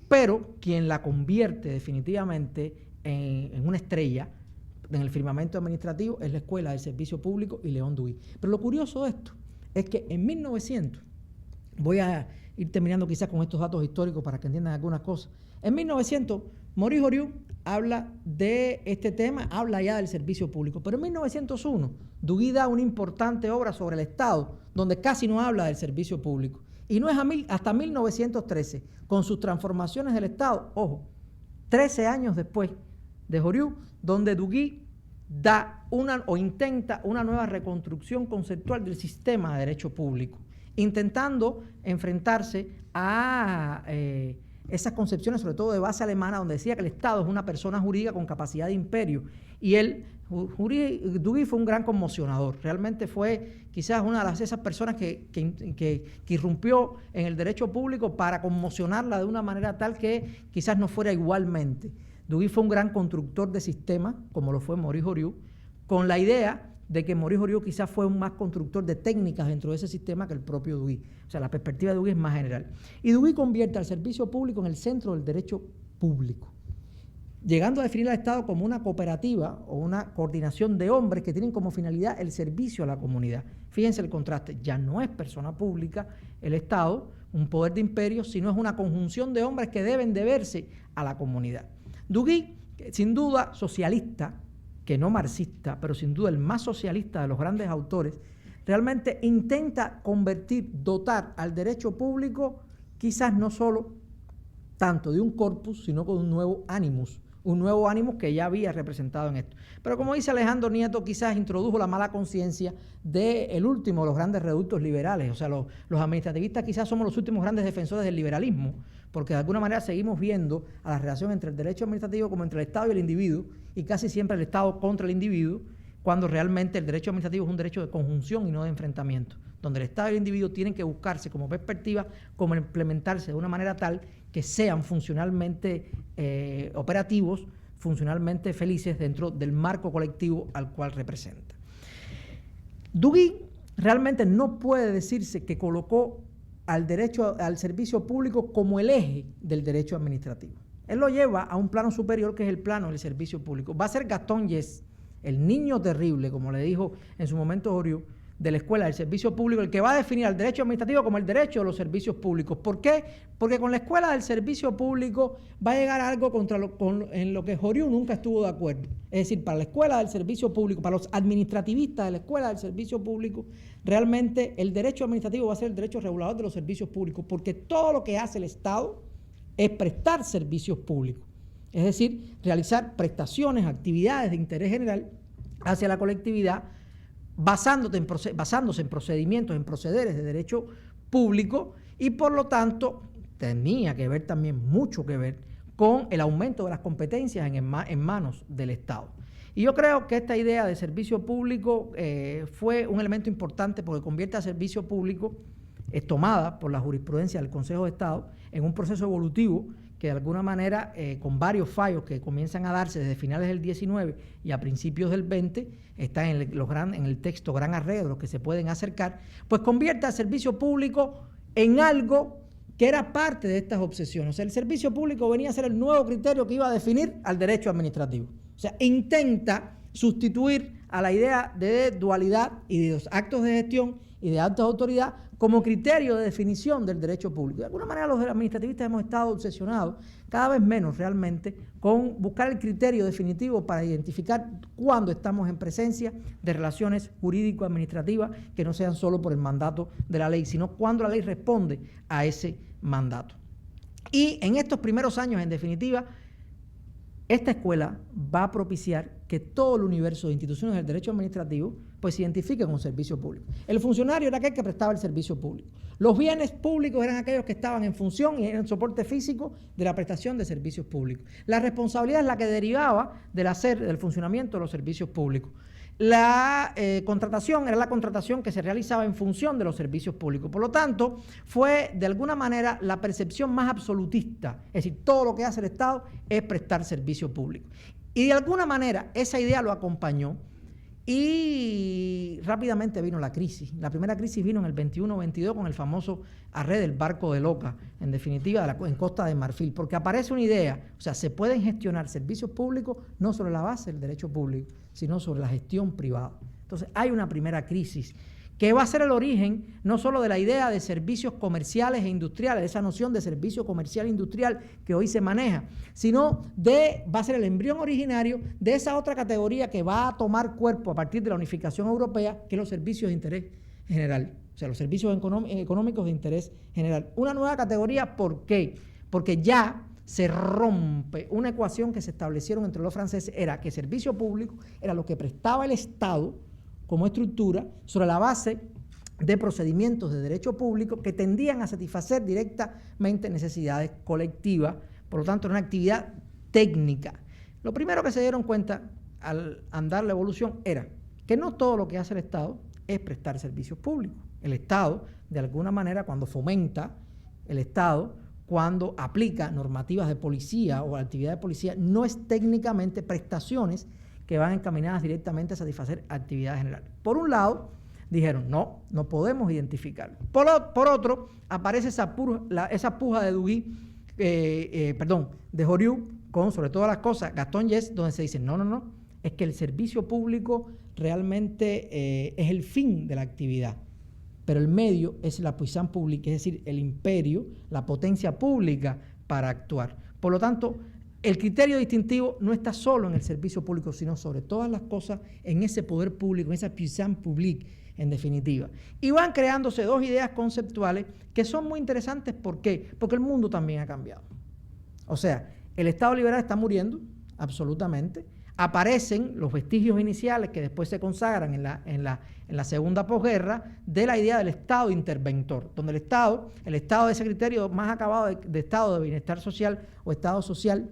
Pero quien la convierte definitivamente en una estrella en el firmamento administrativo es la Escuela del Servicio Público y León Duguit. Pero lo curioso de esto es que en 1900, voy a ir terminando quizás con estos datos históricos para que entiendan algunas cosas. En 1900, Maurice Horiot habla de este tema, habla ya del servicio público, pero en 1901 Duguit da una importante obra sobre el Estado, donde casi no habla del servicio público. Y no es hasta 1913, con sus transformaciones del Estado, ojo, 13 años después de Horiot, donde Duguit da intenta una nueva reconstrucción conceptual del sistema de derecho público, intentando enfrentarse a esas concepciones, sobre todo de base alemana, donde decía que el Estado es una persona jurídica con capacidad de imperio. Y Duguit fue un gran conmocionador. Realmente fue quizás una de esas personas que irrumpió en el derecho público para conmocionarla de una manera tal que quizás no fuera igualmente. Duguit fue un gran constructor de sistemas, como lo fue Maurice Horiot, con la idea de que Maurice Horiot quizás fue un más constructor de técnicas dentro de ese sistema que el propio Duguit. O sea, la perspectiva de Duguit es más general. Y Duguit convierte al servicio público en el centro del derecho público, llegando a definir al Estado como una cooperativa o una coordinación de hombres que tienen como finalidad el servicio a la comunidad. Fíjense el contraste, ya no es persona pública el Estado, un poder de imperio, sino es una conjunción de hombres que deben deberse a la comunidad. Duguit, sin duda socialista, que no marxista, pero sin duda el más socialista de los grandes autores, realmente intenta dotar al derecho público quizás no solo tanto de un corpus, sino con un nuevo animus que ya había representado en esto. Pero como dice Alejandro Nieto, quizás introdujo la mala conciencia del último de los grandes reductos liberales. O sea, los administrativistas quizás somos los últimos grandes defensores del liberalismo, porque de alguna manera seguimos viendo a la relación entre el derecho administrativo como entre el Estado y el individuo, y casi siempre el Estado contra el individuo, cuando realmente el derecho administrativo es un derecho de conjunción y no de enfrentamiento, donde el Estado y el individuo tienen que buscarse como perspectiva, como implementarse de una manera tal que sean funcionalmente operativos, funcionalmente felices dentro del marco colectivo al cual representa. Duguid realmente no puede decirse que colocó al derecho al servicio público como el eje del derecho administrativo. Él lo lleva a un plano superior, que es el plano del servicio público. Va a ser Gastón Yes, el niño terrible, como le dijo en su momento Oriú, de la Escuela del Servicio Público, el que va a definir al derecho administrativo como el derecho de los servicios públicos. ¿Por qué? Porque con la Escuela del Servicio Público va a llegar algo en lo que Oriú nunca estuvo de acuerdo. Es decir, para la Escuela del Servicio Público, para los administrativistas de la Escuela del Servicio Público, realmente el derecho administrativo va a ser el derecho regulador de los servicios públicos, porque todo lo que hace el Estado es prestar servicios públicos. Es decir, realizar prestaciones, actividades de interés general hacia la colectividad, basándose en procedimientos, en procederes de derecho público, y por lo tanto tenía que ver también, mucho que ver, con el aumento de las competencias en manos del Estado. Y yo creo que esta idea de servicio público fue un elemento importante, porque convierte a servicio público, es tomada por la jurisprudencia del Consejo de Estado, en un proceso evolutivo que de alguna manera, con varios fallos que comienzan a darse desde finales del 19 y a principios del 20, está en el texto gran arreglo que se pueden acercar, pues convierte al servicio público en algo que era parte de estas obsesiones. O sea, el servicio público venía a ser el nuevo criterio que iba a definir al derecho administrativo. O sea, intenta sustituir a la idea de dualidad y de los actos de gestión y de actos de autoridad como criterio de definición del derecho público. De alguna manera los administrativistas hemos estado obsesionados, cada vez menos realmente, con buscar el criterio definitivo para identificar cuándo estamos en presencia de relaciones jurídico-administrativas que no sean solo por el mandato de la ley, sino cuando la ley responde a ese mandato. Y en estos primeros años, en definitiva, esta escuela va a propiciar que todo el universo de instituciones del derecho administrativo pues se identifique con servicio público. El funcionario era aquel que prestaba el servicio público. Los bienes públicos eran aquellos que estaban en función y en el soporte físico de la prestación de servicios públicos. La responsabilidad es la que derivaba del funcionamiento de los servicios públicos. La contratación era la contratación que se realizaba en función de los servicios públicos. Por lo tanto, fue de alguna manera la percepción más absolutista. Es decir, todo lo que hace el Estado es prestar servicio público. Y de alguna manera esa idea lo acompañó y rápidamente vino la crisis. La primera crisis vino en el 21-22 con el famoso arrest del barco de Loca, en definitiva en Costa de Marfil, porque aparece una idea, o sea, se pueden gestionar servicios públicos no sobre la base del derecho público, sino sobre la gestión privada. Entonces hay una primera crisis que va a ser el origen no solo de la idea de servicios comerciales e industriales, esa noción de servicio comercial e industrial que hoy se maneja, sino va a ser el embrión originario de esa otra categoría que va a tomar cuerpo a partir de la unificación europea, que es los servicios de interés general, o sea, los servicios económicos de interés general. Una nueva categoría, ¿por qué? Porque ya se rompe una ecuación que se establecieron entre los franceses, era que servicio público era lo que prestaba el Estado como estructura sobre la base de procedimientos de derecho público que tendían a satisfacer directamente necesidades colectivas, por lo tanto era una actividad técnica. Lo primero que se dieron cuenta al andar la evolución era que no todo lo que hace el Estado es prestar servicios públicos. El Estado, de alguna manera, cuando fomenta, el Estado, cuando aplica normativas de policía o actividad de policía, no es técnicamente prestaciones que van encaminadas directamente a satisfacer actividades generales. Por un lado, dijeron, no podemos identificarlo. Por otro, aparece esa puja de Duguid, de Oriú, con, sobre todas las cosas, Gastón Yes, donde se dice, no, es que el servicio público realmente es el fin de la actividad, pero el medio es la puissance publique, es decir, el imperio, la potencia pública para actuar. Por lo tanto, el criterio distintivo no está solo en el servicio público, sino sobre todas las cosas en ese poder público, en esa puissance publique, en definitiva. Y van creándose dos ideas conceptuales que son muy interesantes. ¿Por qué? Porque el mundo también ha cambiado. O sea, el Estado liberal está muriendo, absolutamente. Aparecen los vestigios iniciales que después se consagran en la segunda posguerra de la idea del Estado interventor, donde el Estado de ese criterio más acabado de Estado de bienestar social o Estado social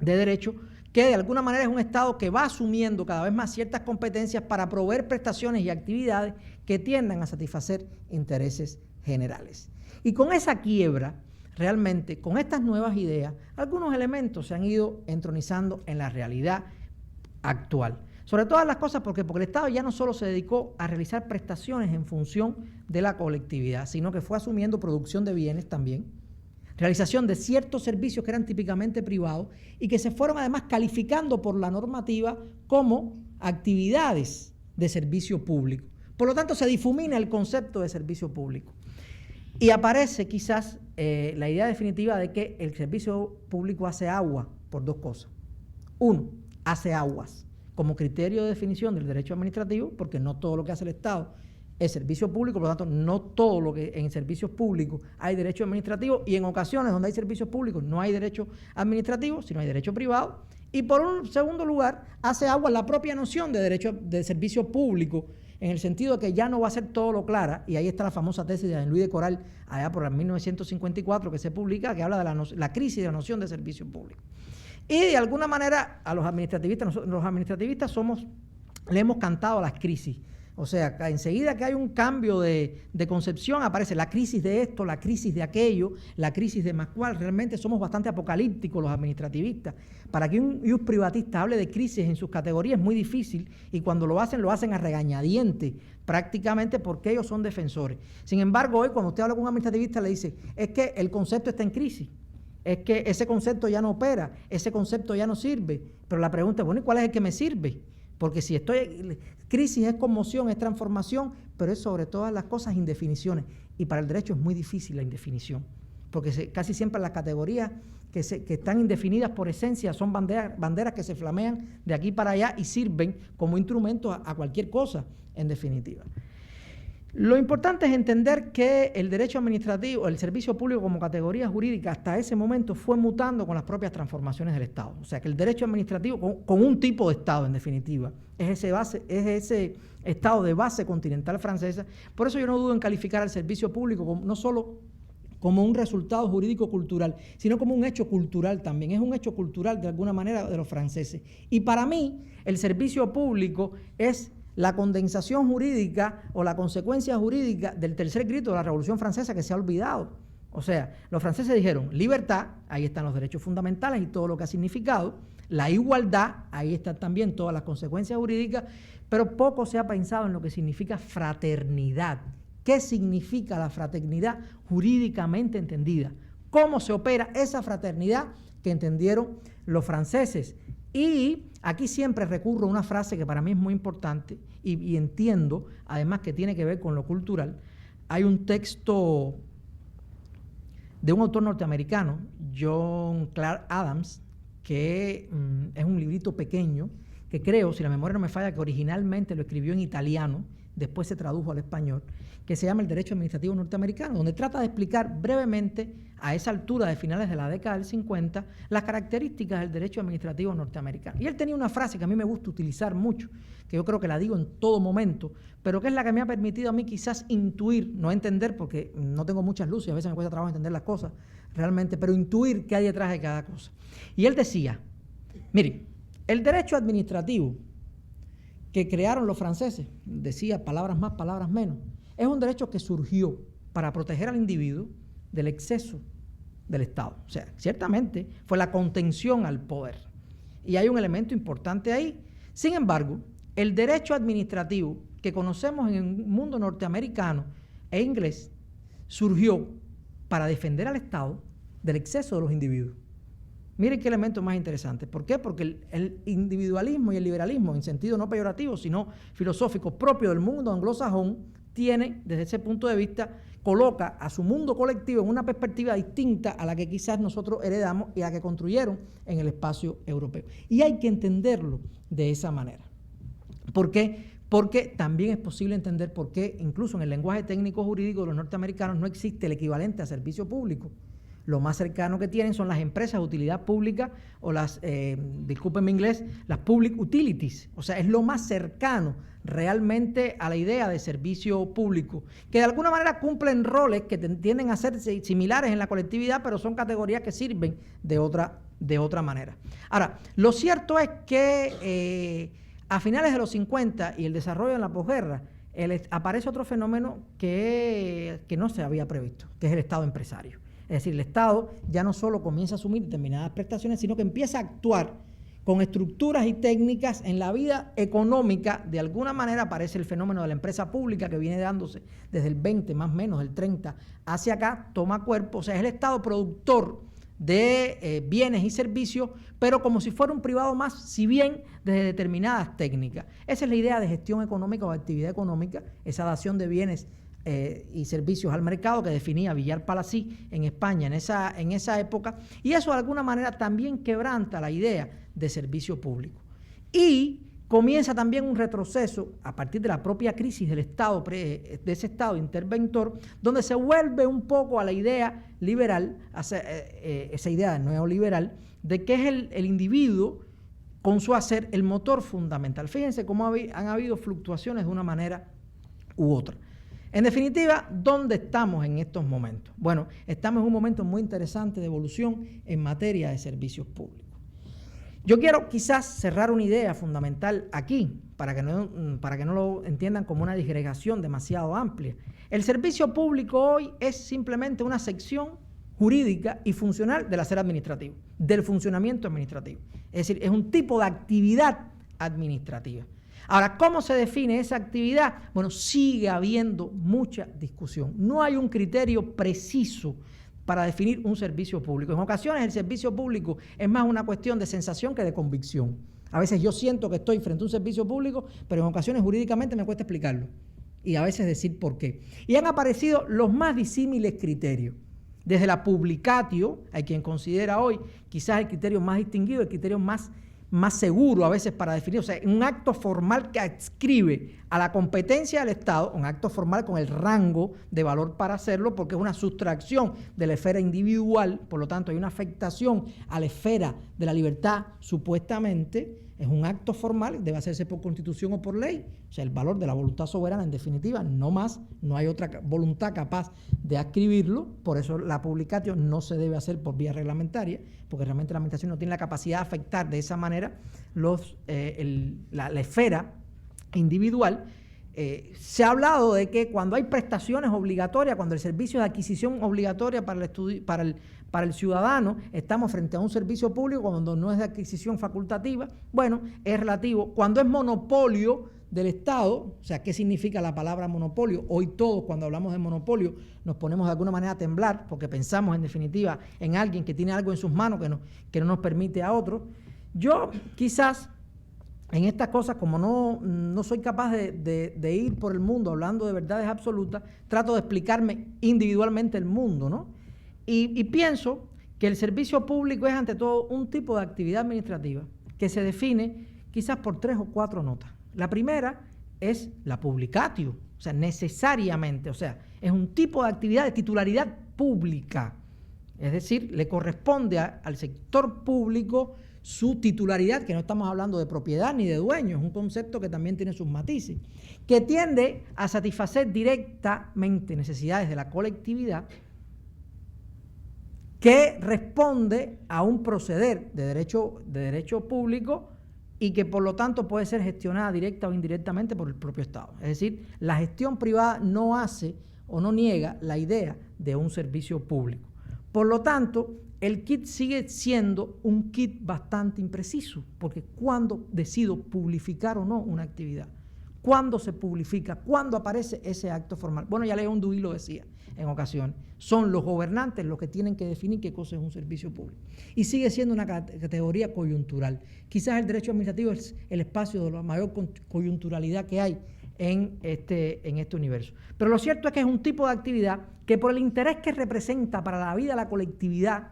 de derecho, que de alguna manera es un Estado que va asumiendo cada vez más ciertas competencias para proveer prestaciones y actividades que tiendan a satisfacer intereses generales. Y con esa quiebra, realmente con estas nuevas ideas, algunos elementos se han ido entronizando en la realidad actual. Sobre todas las cosas porque el Estado ya no solo se dedicó a realizar prestaciones en función de la colectividad, sino que fue asumiendo producción de bienes también, realización de ciertos servicios que eran típicamente privados y que se fueron además calificando por la normativa como actividades de servicio público. Por lo tanto, se difumina el concepto de servicio público. Y aparece quizás la idea definitiva de que el servicio público hace agua por dos cosas. Uno, hace aguas como criterio de definición del derecho administrativo, porque no todo lo que hace el Estado es servicio público, por lo tanto, no todo lo que en servicios públicos hay derecho administrativo, y en ocasiones donde hay servicios públicos no hay derecho administrativo, sino hay derecho privado. Y por un segundo lugar, hace agua la propia noción de derecho de servicio público, en el sentido de que ya no va a ser todo lo clara, y ahí está la famosa tesis de Luis de Coral, allá por el 1954, que se publica, que habla de la crisis de la noción de servicio público. Y de alguna manera a los administrativistas le hemos cantado a las crisis. O sea, enseguida que hay un cambio de concepción aparece la crisis de esto, la crisis de aquello, la crisis de más cual. Realmente somos bastante apocalípticos los administrativistas. Para que un privatista hable de crisis en sus categorías es muy difícil, y cuando lo hacen a regañadientes, prácticamente porque ellos son defensores. Sin embargo, hoy cuando usted habla con un administrativista le dice, es que el concepto está en crisis. Es que ese concepto ya no opera, ese concepto ya no sirve. Pero la pregunta es, bueno, ¿y cuál es el que me sirve? Porque si crisis es conmoción, es transformación, pero es sobre todas las cosas indefiniciones. Y para el derecho es muy difícil la indefinición, porque casi siempre las categorías que están indefinidas por esencia son banderas que se flamean de aquí para allá y sirven como instrumento a cualquier cosa, en definitiva. Lo importante es entender que el derecho administrativo, el servicio público como categoría jurídica hasta ese momento fue mutando con las propias transformaciones del Estado. O sea que el derecho administrativo, con un tipo de Estado en definitiva, es ese Estado de base continental francesa. Por eso yo no dudo en calificar al servicio público no solo como un resultado jurídico-cultural, sino como un hecho cultural también. Es un hecho cultural de alguna manera de los franceses. Y para mí el servicio público es la condensación jurídica o la consecuencia jurídica del tercer grito de la Revolución Francesa, que se ha olvidado. O sea, los franceses dijeron libertad, ahí están los derechos fundamentales y todo lo que ha significado, la igualdad, ahí están también todas las consecuencias jurídicas, pero poco se ha pensado en lo que significa fraternidad. ¿Qué significa la fraternidad jurídicamente entendida? ¿Cómo se opera esa fraternidad que entendieron los franceses? Y aquí siempre recurro a una frase que para mí es muy importante y entiendo, además, que tiene que ver con lo cultural. Hay un texto de un autor norteamericano, John Clark Adams, que es un librito pequeño, que creo, si la memoria no me falla, que originalmente lo escribió en italiano, después se tradujo al español, que se llama El Derecho Administrativo Norteamericano, donde trata de explicar brevemente, a esa altura de finales de la década del 50, las características del derecho administrativo norteamericano. Y él tenía una frase que a mí me gusta utilizar mucho, que yo creo que la digo en todo momento, pero que es la que me ha permitido a mí quizás intuir, no entender, porque no tengo muchas luces, a veces me cuesta trabajo entender las cosas realmente, pero intuir qué hay detrás de cada cosa. Y él decía, mire, el derecho administrativo que crearon los franceses, decía palabras más, palabras menos, es un derecho que surgió para proteger al individuo del exceso del Estado. O sea, ciertamente fue la contención al poder. Y hay un elemento importante ahí. Sin embargo, el derecho administrativo que conocemos en el mundo norteamericano e inglés surgió para defender al Estado del exceso de los individuos. Miren qué elemento más interesante. ¿Por qué? Porque el individualismo y el liberalismo, en sentido no peyorativo, sino filosófico, propio del mundo anglosajón, tiene, desde ese punto de vista, coloca a su mundo colectivo en una perspectiva distinta a la que quizás nosotros heredamos y a la que construyeron en el espacio europeo. Y hay que entenderlo de esa manera. ¿Por qué? Porque también es posible entender por qué, incluso en el lenguaje técnico jurídico de los norteamericanos, no existe el equivalente a servicio público. Lo más cercano que tienen son las empresas de utilidad pública o las, discúlpenme inglés, las public utilities. O sea, es lo más cercano realmente a la idea de servicio público, que de alguna manera cumplen roles que tienden a ser similares en la colectividad, pero son categorías que sirven de otra manera. Ahora, lo cierto es que a finales de los 50 y el desarrollo en la posguerra, aparece otro fenómeno que no se había previsto, que es el Estado empresario. Es decir, el Estado ya no solo comienza a asumir determinadas prestaciones, sino que empieza a actuar con estructuras y técnicas en la vida económica. De alguna manera aparece el fenómeno de la empresa pública que viene dándose desde el 20, más o menos, del 30 hacia acá, toma cuerpo. O sea, es el Estado productor de bienes y servicios, pero como si fuera un privado más, si bien desde determinadas técnicas. Esa es la idea de gestión económica o actividad económica, esa dación de bienes y servicios al mercado que definía Villar Palací en España en esa época, y eso de alguna manera también quebranta la idea de servicio público. Y comienza también un retroceso a partir de la propia crisis del Estado, de ese Estado interventor, donde se vuelve un poco a la idea liberal, esa idea neoliberal, de que es el individuo con su hacer el motor fundamental. Fíjense cómo han habido fluctuaciones de una manera u otra. En definitiva, ¿dónde estamos en estos momentos? Bueno, estamos en un momento muy interesante de evolución en materia de servicios públicos. Yo quiero quizás cerrar una idea fundamental aquí, para que no lo entiendan como una disgregación demasiado amplia. El servicio público hoy es simplemente una sección jurídica y funcional del hacer administrativo, del funcionamiento administrativo. Es decir, es un tipo de actividad administrativa. Ahora, ¿cómo se define esa actividad? Bueno, sigue habiendo mucha discusión. No hay un criterio preciso para definir un servicio público. En ocasiones el servicio público es más una cuestión de sensación que de convicción. A veces yo siento que estoy frente a un servicio público, pero en ocasiones jurídicamente me cuesta explicarlo y a veces decir por qué. Y han aparecido los más disímiles criterios. Desde la publicatio, hay quien considera hoy quizás el criterio más distinguido, el criterio más seguro a veces para definir, o sea, un acto formal que adscribe a la competencia del Estado, un acto formal con el rango de valor para hacerlo, porque es una sustracción de la esfera individual, por lo tanto hay una afectación a la esfera de la libertad supuestamente, es un acto formal, debe hacerse por constitución o por ley, o sea, el valor de la voluntad soberana en definitiva, no más, no hay otra voluntad capaz de adscribirlo, por eso la publicatio no se debe hacer por vía reglamentaria, porque realmente la administración no tiene la capacidad de afectar de esa manera la esfera individual. Se ha hablado de que cuando hay prestaciones obligatorias, cuando el servicio de adquisición obligatoria para el ciudadano, estamos frente a un servicio público cuando no es de adquisición facultativa. Bueno, es relativo. Cuando es monopolio del Estado, o sea, ¿qué significa la palabra monopolio? Hoy todos cuando hablamos de monopolio nos ponemos de alguna manera a temblar porque pensamos en definitiva en alguien que tiene algo en sus manos que no nos permite a otros. Yo quizás en estas cosas, como no soy capaz de ir por el mundo hablando de verdades absolutas, trato de explicarme individualmente el mundo, ¿no? Y pienso que el servicio público es ante todo un tipo de actividad administrativa que se define quizás por 3 o 4 notas. La primera es la publicatio, o sea, necesariamente, o sea, es un tipo de actividad de titularidad pública, es decir, le corresponde al sector público su titularidad, que no estamos hablando de propiedad ni de dueño, es un concepto que también tiene sus matices, que tiende a satisfacer directamente necesidades de la colectividad, que responde a un proceder de derecho público y que por lo tanto puede ser gestionada directa o indirectamente por el propio Estado. Es decir, la gestión privada no hace o no niega la idea de un servicio público. Por lo tanto, el kit sigue siendo un kit bastante impreciso, porque ¿cuándo decido publicar o no una actividad? ¿Cuándo se publica? ¿Cuándo aparece ese acto formal? Bueno, ya León Duy lo decía en ocasiones. Son los gobernantes los que tienen que definir qué cosa es un servicio público. Y sigue siendo una categoría coyuntural. Quizás el derecho administrativo es el espacio de la mayor coyunturalidad que hay en este universo. Pero lo cierto es que es un tipo de actividad que por el interés que representa para la vida de la colectividad,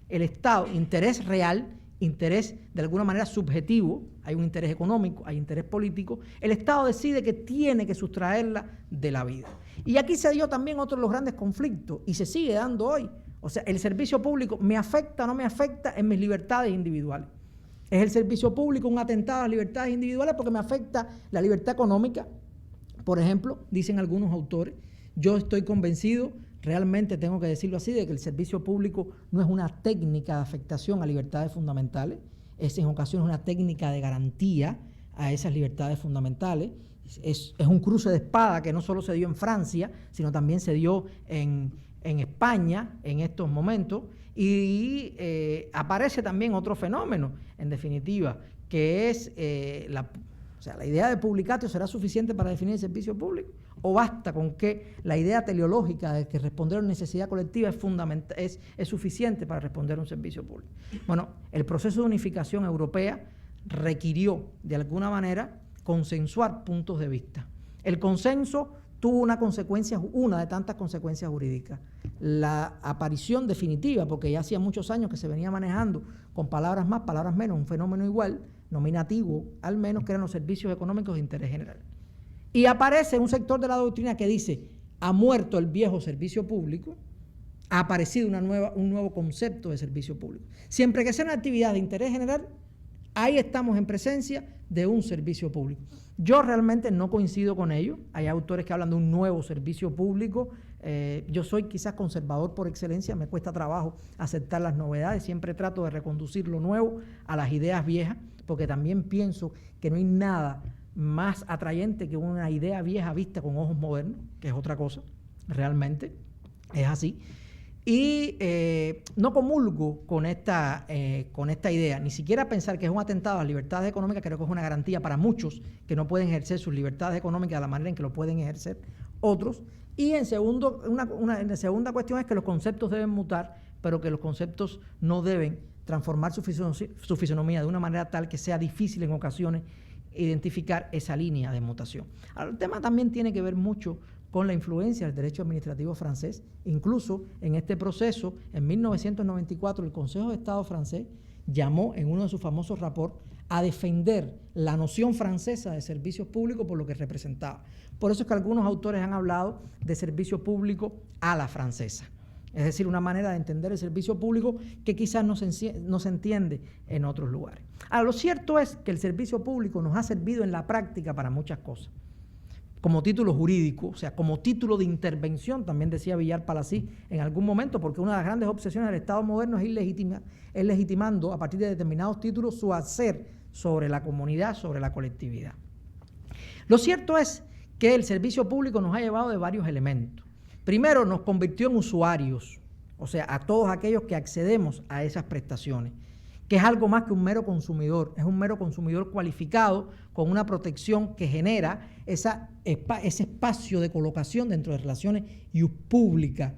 el Estado, interés real, interés de alguna manera subjetivo, hay un interés económico, hay interés político, el Estado decide que tiene que sustraerla de la vida. Y aquí se dio también otro de los grandes conflictos, y se sigue dando hoy. O sea, el servicio público me afecta o no me afecta en mis libertades individuales. ¿Es el servicio público un atentado a las libertades individuales porque me afecta la libertad económica? Por ejemplo, dicen algunos autores, yo estoy convencido, realmente tengo que decirlo así, de que el servicio público no es una técnica de afectación a libertades fundamentales, es en ocasiones una técnica de garantía a esas libertades fundamentales. Es un cruce de espada que no solo se dio en Francia, sino también se dio en en España en estos momentos, y aparece también otro fenómeno, en definitiva, que es la idea de publicatio. ¿Será suficiente para definir el servicio público? ¿O basta con que la idea teleológica de que responder a una necesidad colectiva es suficiente para responder a un servicio público? Bueno, el proceso de unificación europea requirió, de alguna manera, consensuar puntos de vista. El consenso tuvo una de tantas consecuencias jurídicas. La aparición definitiva, porque ya hacía muchos años que se venía manejando con palabras más, palabras menos, un fenómeno igual, nominativo al menos, que eran los servicios económicos de interés general. Y aparece un sector de la doctrina que dice: ha muerto el viejo servicio público, ha aparecido un nuevo concepto de servicio público. Siempre que sea una actividad de interés general, ahí estamos en presencia de un servicio público. Yo realmente no coincido con ello. Hay autores que hablan de un nuevo servicio público. Yo soy quizás conservador por excelencia, me cuesta trabajo aceptar las novedades, siempre trato de reconducir lo nuevo a las ideas viejas, porque también pienso que no hay nada más atrayente que una idea vieja vista con ojos modernos, que es otra cosa, realmente es así. Y no comulgo con esta idea, ni siquiera pensar que es un atentado a las libertades económicas. Creo que es una garantía para muchos que no pueden ejercer sus libertades económicas de la manera en que lo pueden ejercer otros. Y en segunda cuestión es que los conceptos deben mutar, pero que los conceptos no deben transformar su fisonomía de una manera tal que sea difícil en ocasiones identificar esa línea de mutación. Ahora, el tema también tiene que ver mucho con la influencia del derecho administrativo francés. Incluso en este proceso, en 1994, el Consejo de Estado francés llamó en uno de sus famosos rapports a defender la noción francesa de servicios públicos por lo que representaba. Por eso es que algunos autores han hablado de servicio público a la francesa. Es decir, una manera de entender el servicio público que quizás no se entiende en otros lugares. Ahora, lo cierto es que el servicio público nos ha servido en la práctica para muchas cosas. Como título jurídico, o sea, como título de intervención, también decía Villar Palací en algún momento, porque una de las grandes obsesiones del Estado moderno es ir legitimando a partir de determinados títulos su hacer sobre la comunidad, sobre la colectividad. Lo cierto es que el servicio público nos ha llevado de varios elementos. Primero, nos convirtió en usuarios, o sea, a todos aquellos que accedemos a esas prestaciones, que es algo más que un mero consumidor, es un mero consumidor cualificado con una protección que genera ese espacio de colocación dentro de relaciones públicas.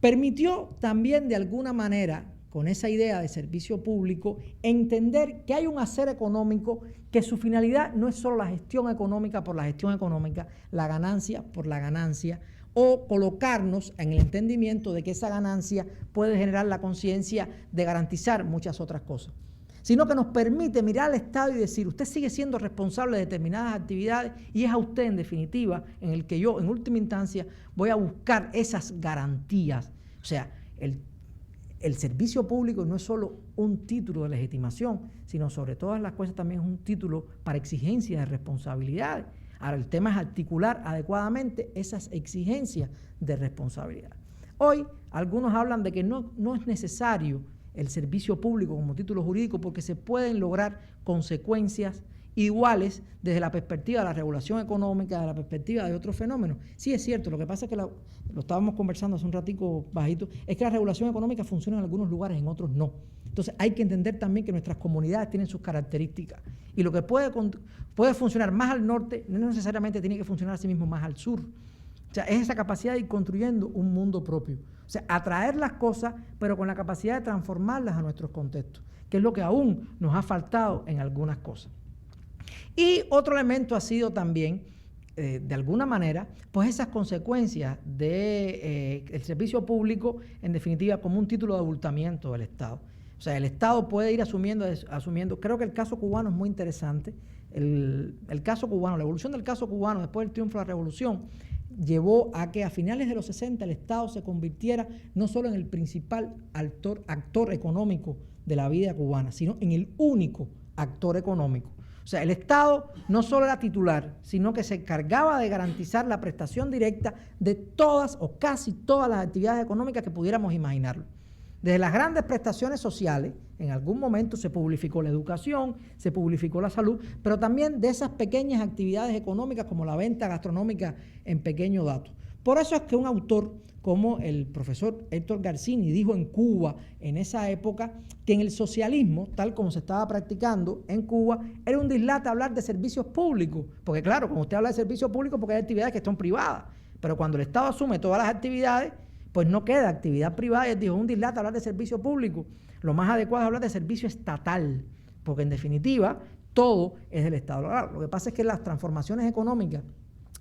Permitió también de alguna manera, con esa idea de servicio público, entender que hay un hacer económico que su finalidad no es solo la gestión económica por la gestión económica, la ganancia por la ganancia, o colocarnos en el entendimiento de que esa ganancia puede generar la conciencia de garantizar muchas otras cosas, sino que nos permite mirar al Estado y decir: usted sigue siendo responsable de determinadas actividades y es a usted, en definitiva, en el que yo, en última instancia, voy a buscar esas garantías. O sea, el servicio público no es solo un título de legitimación, sino sobre todas las cosas también es un título para exigencias de responsabilidades. Ahora, el tema es articular adecuadamente esas exigencias de responsabilidad. Hoy, algunos hablan de que no es necesario el servicio público como título jurídico porque se pueden lograr consecuencias iguales desde la perspectiva de la regulación económica, de la perspectiva de otros fenómenos. Sí, es cierto, lo que pasa es que lo estábamos conversando hace un ratico bajito, es que la regulación económica funciona en algunos lugares, en otros no. Entonces hay que entender también que nuestras comunidades tienen sus características y lo que puede funcionar más al norte no necesariamente tiene que funcionar a sí mismo más al sur. O sea, es esa capacidad de ir construyendo un mundo propio. O sea, atraer las cosas, pero con la capacidad de transformarlas a nuestros contextos, que es lo que aún nos ha faltado en algunas cosas. Y otro elemento ha sido también, de alguna manera, pues esas consecuencias del servicio público, en definitiva, como un título de abultamiento del Estado. O sea, el Estado puede ir asumiendo. Creo que el caso cubano es muy interesante. El caso cubano, la evolución del caso cubano después del triunfo de la revolución, llevó a que a finales de los 60 el Estado se convirtiera no solo en el principal actor económico de la vida cubana, sino en el único actor económico. O sea, el Estado no solo era titular, sino que se encargaba de garantizar la prestación directa de todas o casi todas las actividades económicas que pudiéramos imaginarlo. Desde las grandes prestaciones sociales, en algún momento se publificó la educación, se publificó la salud, pero también de esas pequeñas actividades económicas como la venta gastronómica en pequeño dato. Por eso es que un autor como el profesor Héctor Garcini dijo en Cuba en esa época que en el socialismo, tal como se estaba practicando en Cuba, era un dislate hablar de servicios públicos, porque claro, cuando usted habla de servicios públicos, porque hay actividades que son privadas, pero cuando el Estado asume todas las actividades, pues no queda actividad privada, y él dijo, un dislate hablar de servicio público, lo más adecuado es hablar de servicio estatal, porque en definitiva todo es del Estado. Lo que pasa es que las transformaciones económicas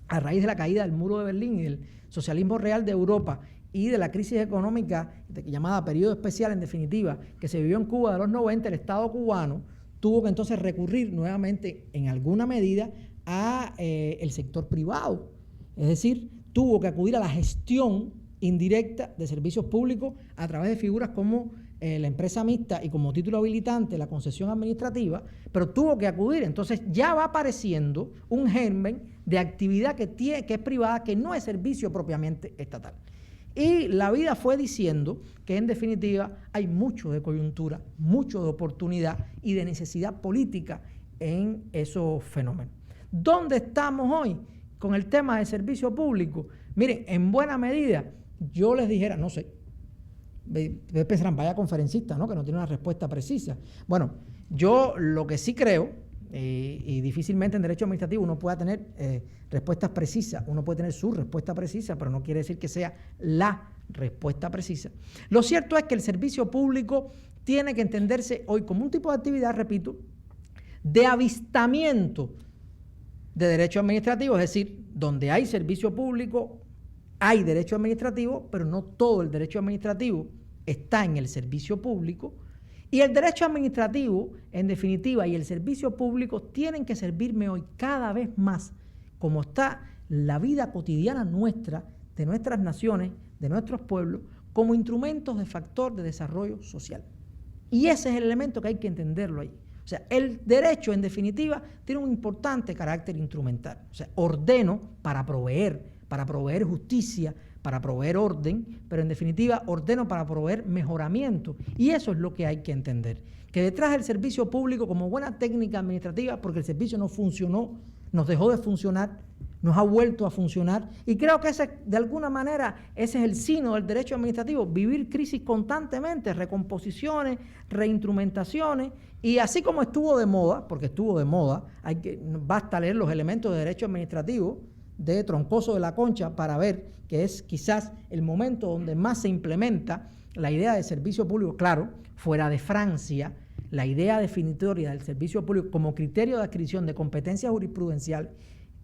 a raíz de la caída del muro de Berlín y del socialismo real de Europa y de la crisis económica llamada periodo especial, en definitiva, que se vivió en Cuba de los 90, el Estado cubano tuvo que entonces recurrir nuevamente en alguna medida a el sector privado. Es decir, tuvo que acudir a la gestión indirecta de servicios públicos a través de figuras como la empresa mixta y como título habilitante la concesión administrativa, pero tuvo que acudir. Entonces ya va apareciendo un germen de actividad que es privada, que no es servicio propiamente estatal. Y la vida fue diciendo que en definitiva hay mucho de coyuntura, mucho de oportunidad y de necesidad política en esos fenómenos. ¿Dónde estamos hoy con el tema del servicio público? Miren, en buena medida yo les dijera, no sé, pensarán, vaya conferencista, ¿no?, que no tiene una respuesta precisa. Bueno, yo lo que sí creo, y difícilmente en derecho administrativo uno pueda tener respuestas precisas, uno puede tener su respuesta precisa, pero no quiere decir que sea la respuesta precisa. Lo cierto es que el servicio público tiene que entenderse hoy como un tipo de actividad, repito, de avistamiento de derecho administrativo, es decir, donde hay servicio público, hay derecho administrativo, pero no todo el derecho administrativo está en el servicio público. Y el derecho administrativo, en definitiva, y el servicio público tienen que servirme hoy cada vez más, como está la vida cotidiana nuestra, de nuestras naciones, de nuestros pueblos, como instrumentos de factor de desarrollo social. Y ese es el elemento que hay que entenderlo ahí. O sea, el derecho, en definitiva, tiene un importante carácter instrumental. O sea, ordeno para proveer justicia, para proveer orden, pero en definitiva ordeno para proveer mejoramiento. Y eso es lo que hay que entender. Que detrás del servicio público, como buena técnica administrativa, porque el servicio no funcionó, nos dejó de funcionar, nos ha vuelto a funcionar, y creo que de alguna manera ese es el sino del derecho administrativo, vivir crisis constantemente, recomposiciones, reinstrumentaciones, y así como estuvo de moda, porque estuvo de moda, basta leer los elementos de derecho administrativo de Troncoso de la Concha para ver que es quizás el momento donde más se implementa la idea de servicio público. Claro, fuera de Francia, la idea definitoria del servicio público como criterio de adquisición de competencia jurisprudencial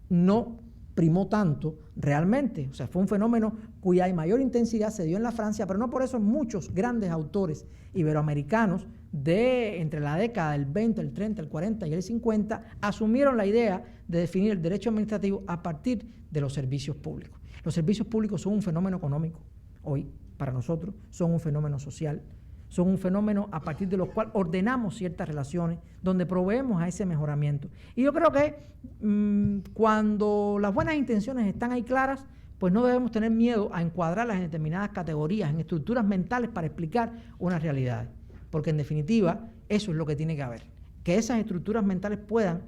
no primó tanto realmente. O sea, fue un fenómeno cuya mayor intensidad se dio en la Francia, pero no por eso muchos grandes autores iberoamericanos de entre la década del 20, el 30, el 40 y el 50 asumieron la idea de definir el derecho administrativo a partir de los servicios públicos. Los servicios públicos son un fenómeno económico hoy para nosotros, son un fenómeno social, son un fenómeno a partir de los cuales ordenamos ciertas relaciones, donde proveemos a ese mejoramiento. Y yo creo que cuando las buenas intenciones están ahí claras, pues no debemos tener miedo a encuadrarlas en determinadas categorías, en estructuras mentales para explicar una realidad. Porque en definitiva, eso es lo que tiene que haber. Que esas estructuras mentales puedan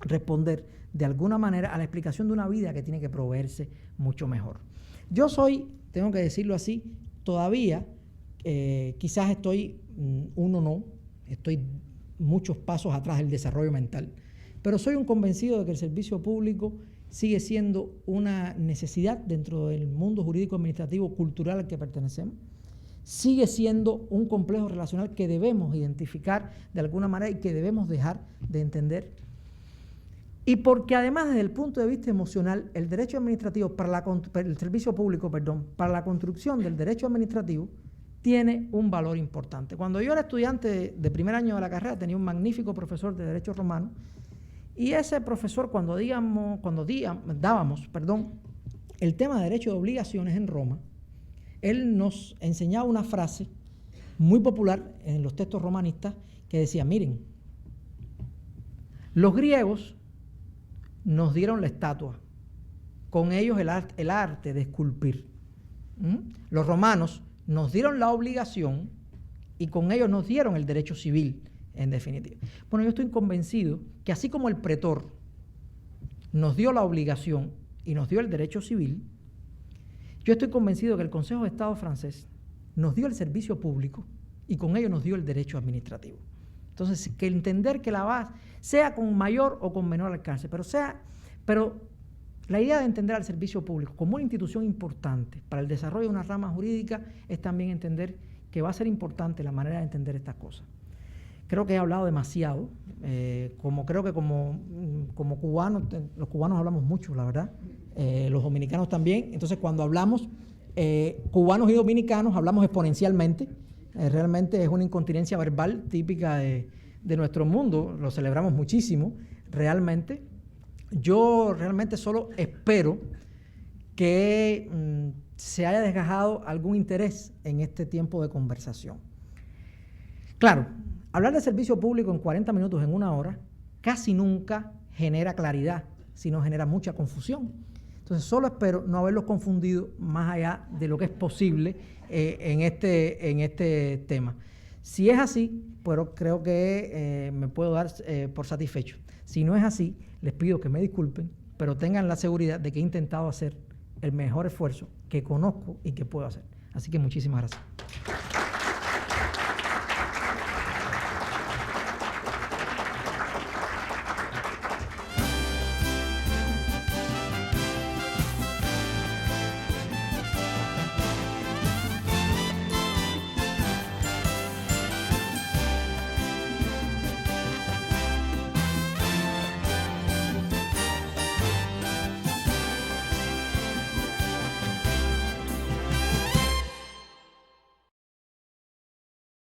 responder de alguna manera a la explicación de una vida que tiene que proveerse mucho mejor. Yo soy, tengo que decirlo así, todavía... quizás estoy muchos pasos atrás del desarrollo mental, pero soy un convencido de que el servicio público sigue siendo una necesidad dentro del mundo jurídico, administrativo, cultural al que pertenecemos, sigue siendo un complejo relacional que debemos identificar de alguna manera y que debemos dejar de entender. Y porque además desde el punto de vista emocional, el derecho administrativo, el servicio público, para la construcción del derecho administrativo, tiene un valor importante. Cuando yo era estudiante de primer año de la carrera, tenía un magnífico profesor de Derecho Romano, y ese profesor, cuando dábamos el tema de derecho de obligaciones en Roma, él nos enseñaba una frase muy popular en los textos romanistas que decía, miren, los griegos nos dieron la estatua, con ellos el arte de esculpir. Los romanos nos dieron la obligación y con ellos nos dieron el derecho civil, en definitiva. Bueno, yo estoy convencido que así como el pretor nos dio la obligación y nos dio el derecho civil, Yo estoy convencido que el Consejo de Estado francés nos dio el servicio público y con ello nos dio el derecho administrativo. Entonces, que entender que la base sea con mayor o con menor alcance, pero la idea de entender al servicio público como una institución importante para el desarrollo de una rama jurídica es también entender que va a ser importante la manera de entender estas cosas. Creo que he hablado demasiado, creo que como cubanos, los cubanos hablamos mucho, la verdad, los dominicanos también. Entonces, cuando hablamos cubanos y dominicanos, hablamos exponencialmente. Realmente es una incontinencia verbal típica de nuestro mundo, lo celebramos muchísimo, realmente. Yo realmente solo espero que se haya desgajado algún interés en este tiempo de conversación. Claro, hablar de servicio público en 40 minutos, en 1 hora, casi nunca genera claridad, sino genera mucha confusión. Entonces, solo espero no haberlos confundido más allá de lo que es posible en este tema. Si es así, pues creo que me puedo dar por satisfecho. Si no es así, les pido que me disculpen, pero tengan la seguridad de que he intentado hacer el mejor esfuerzo que conozco y que puedo hacer. Así que muchísimas gracias.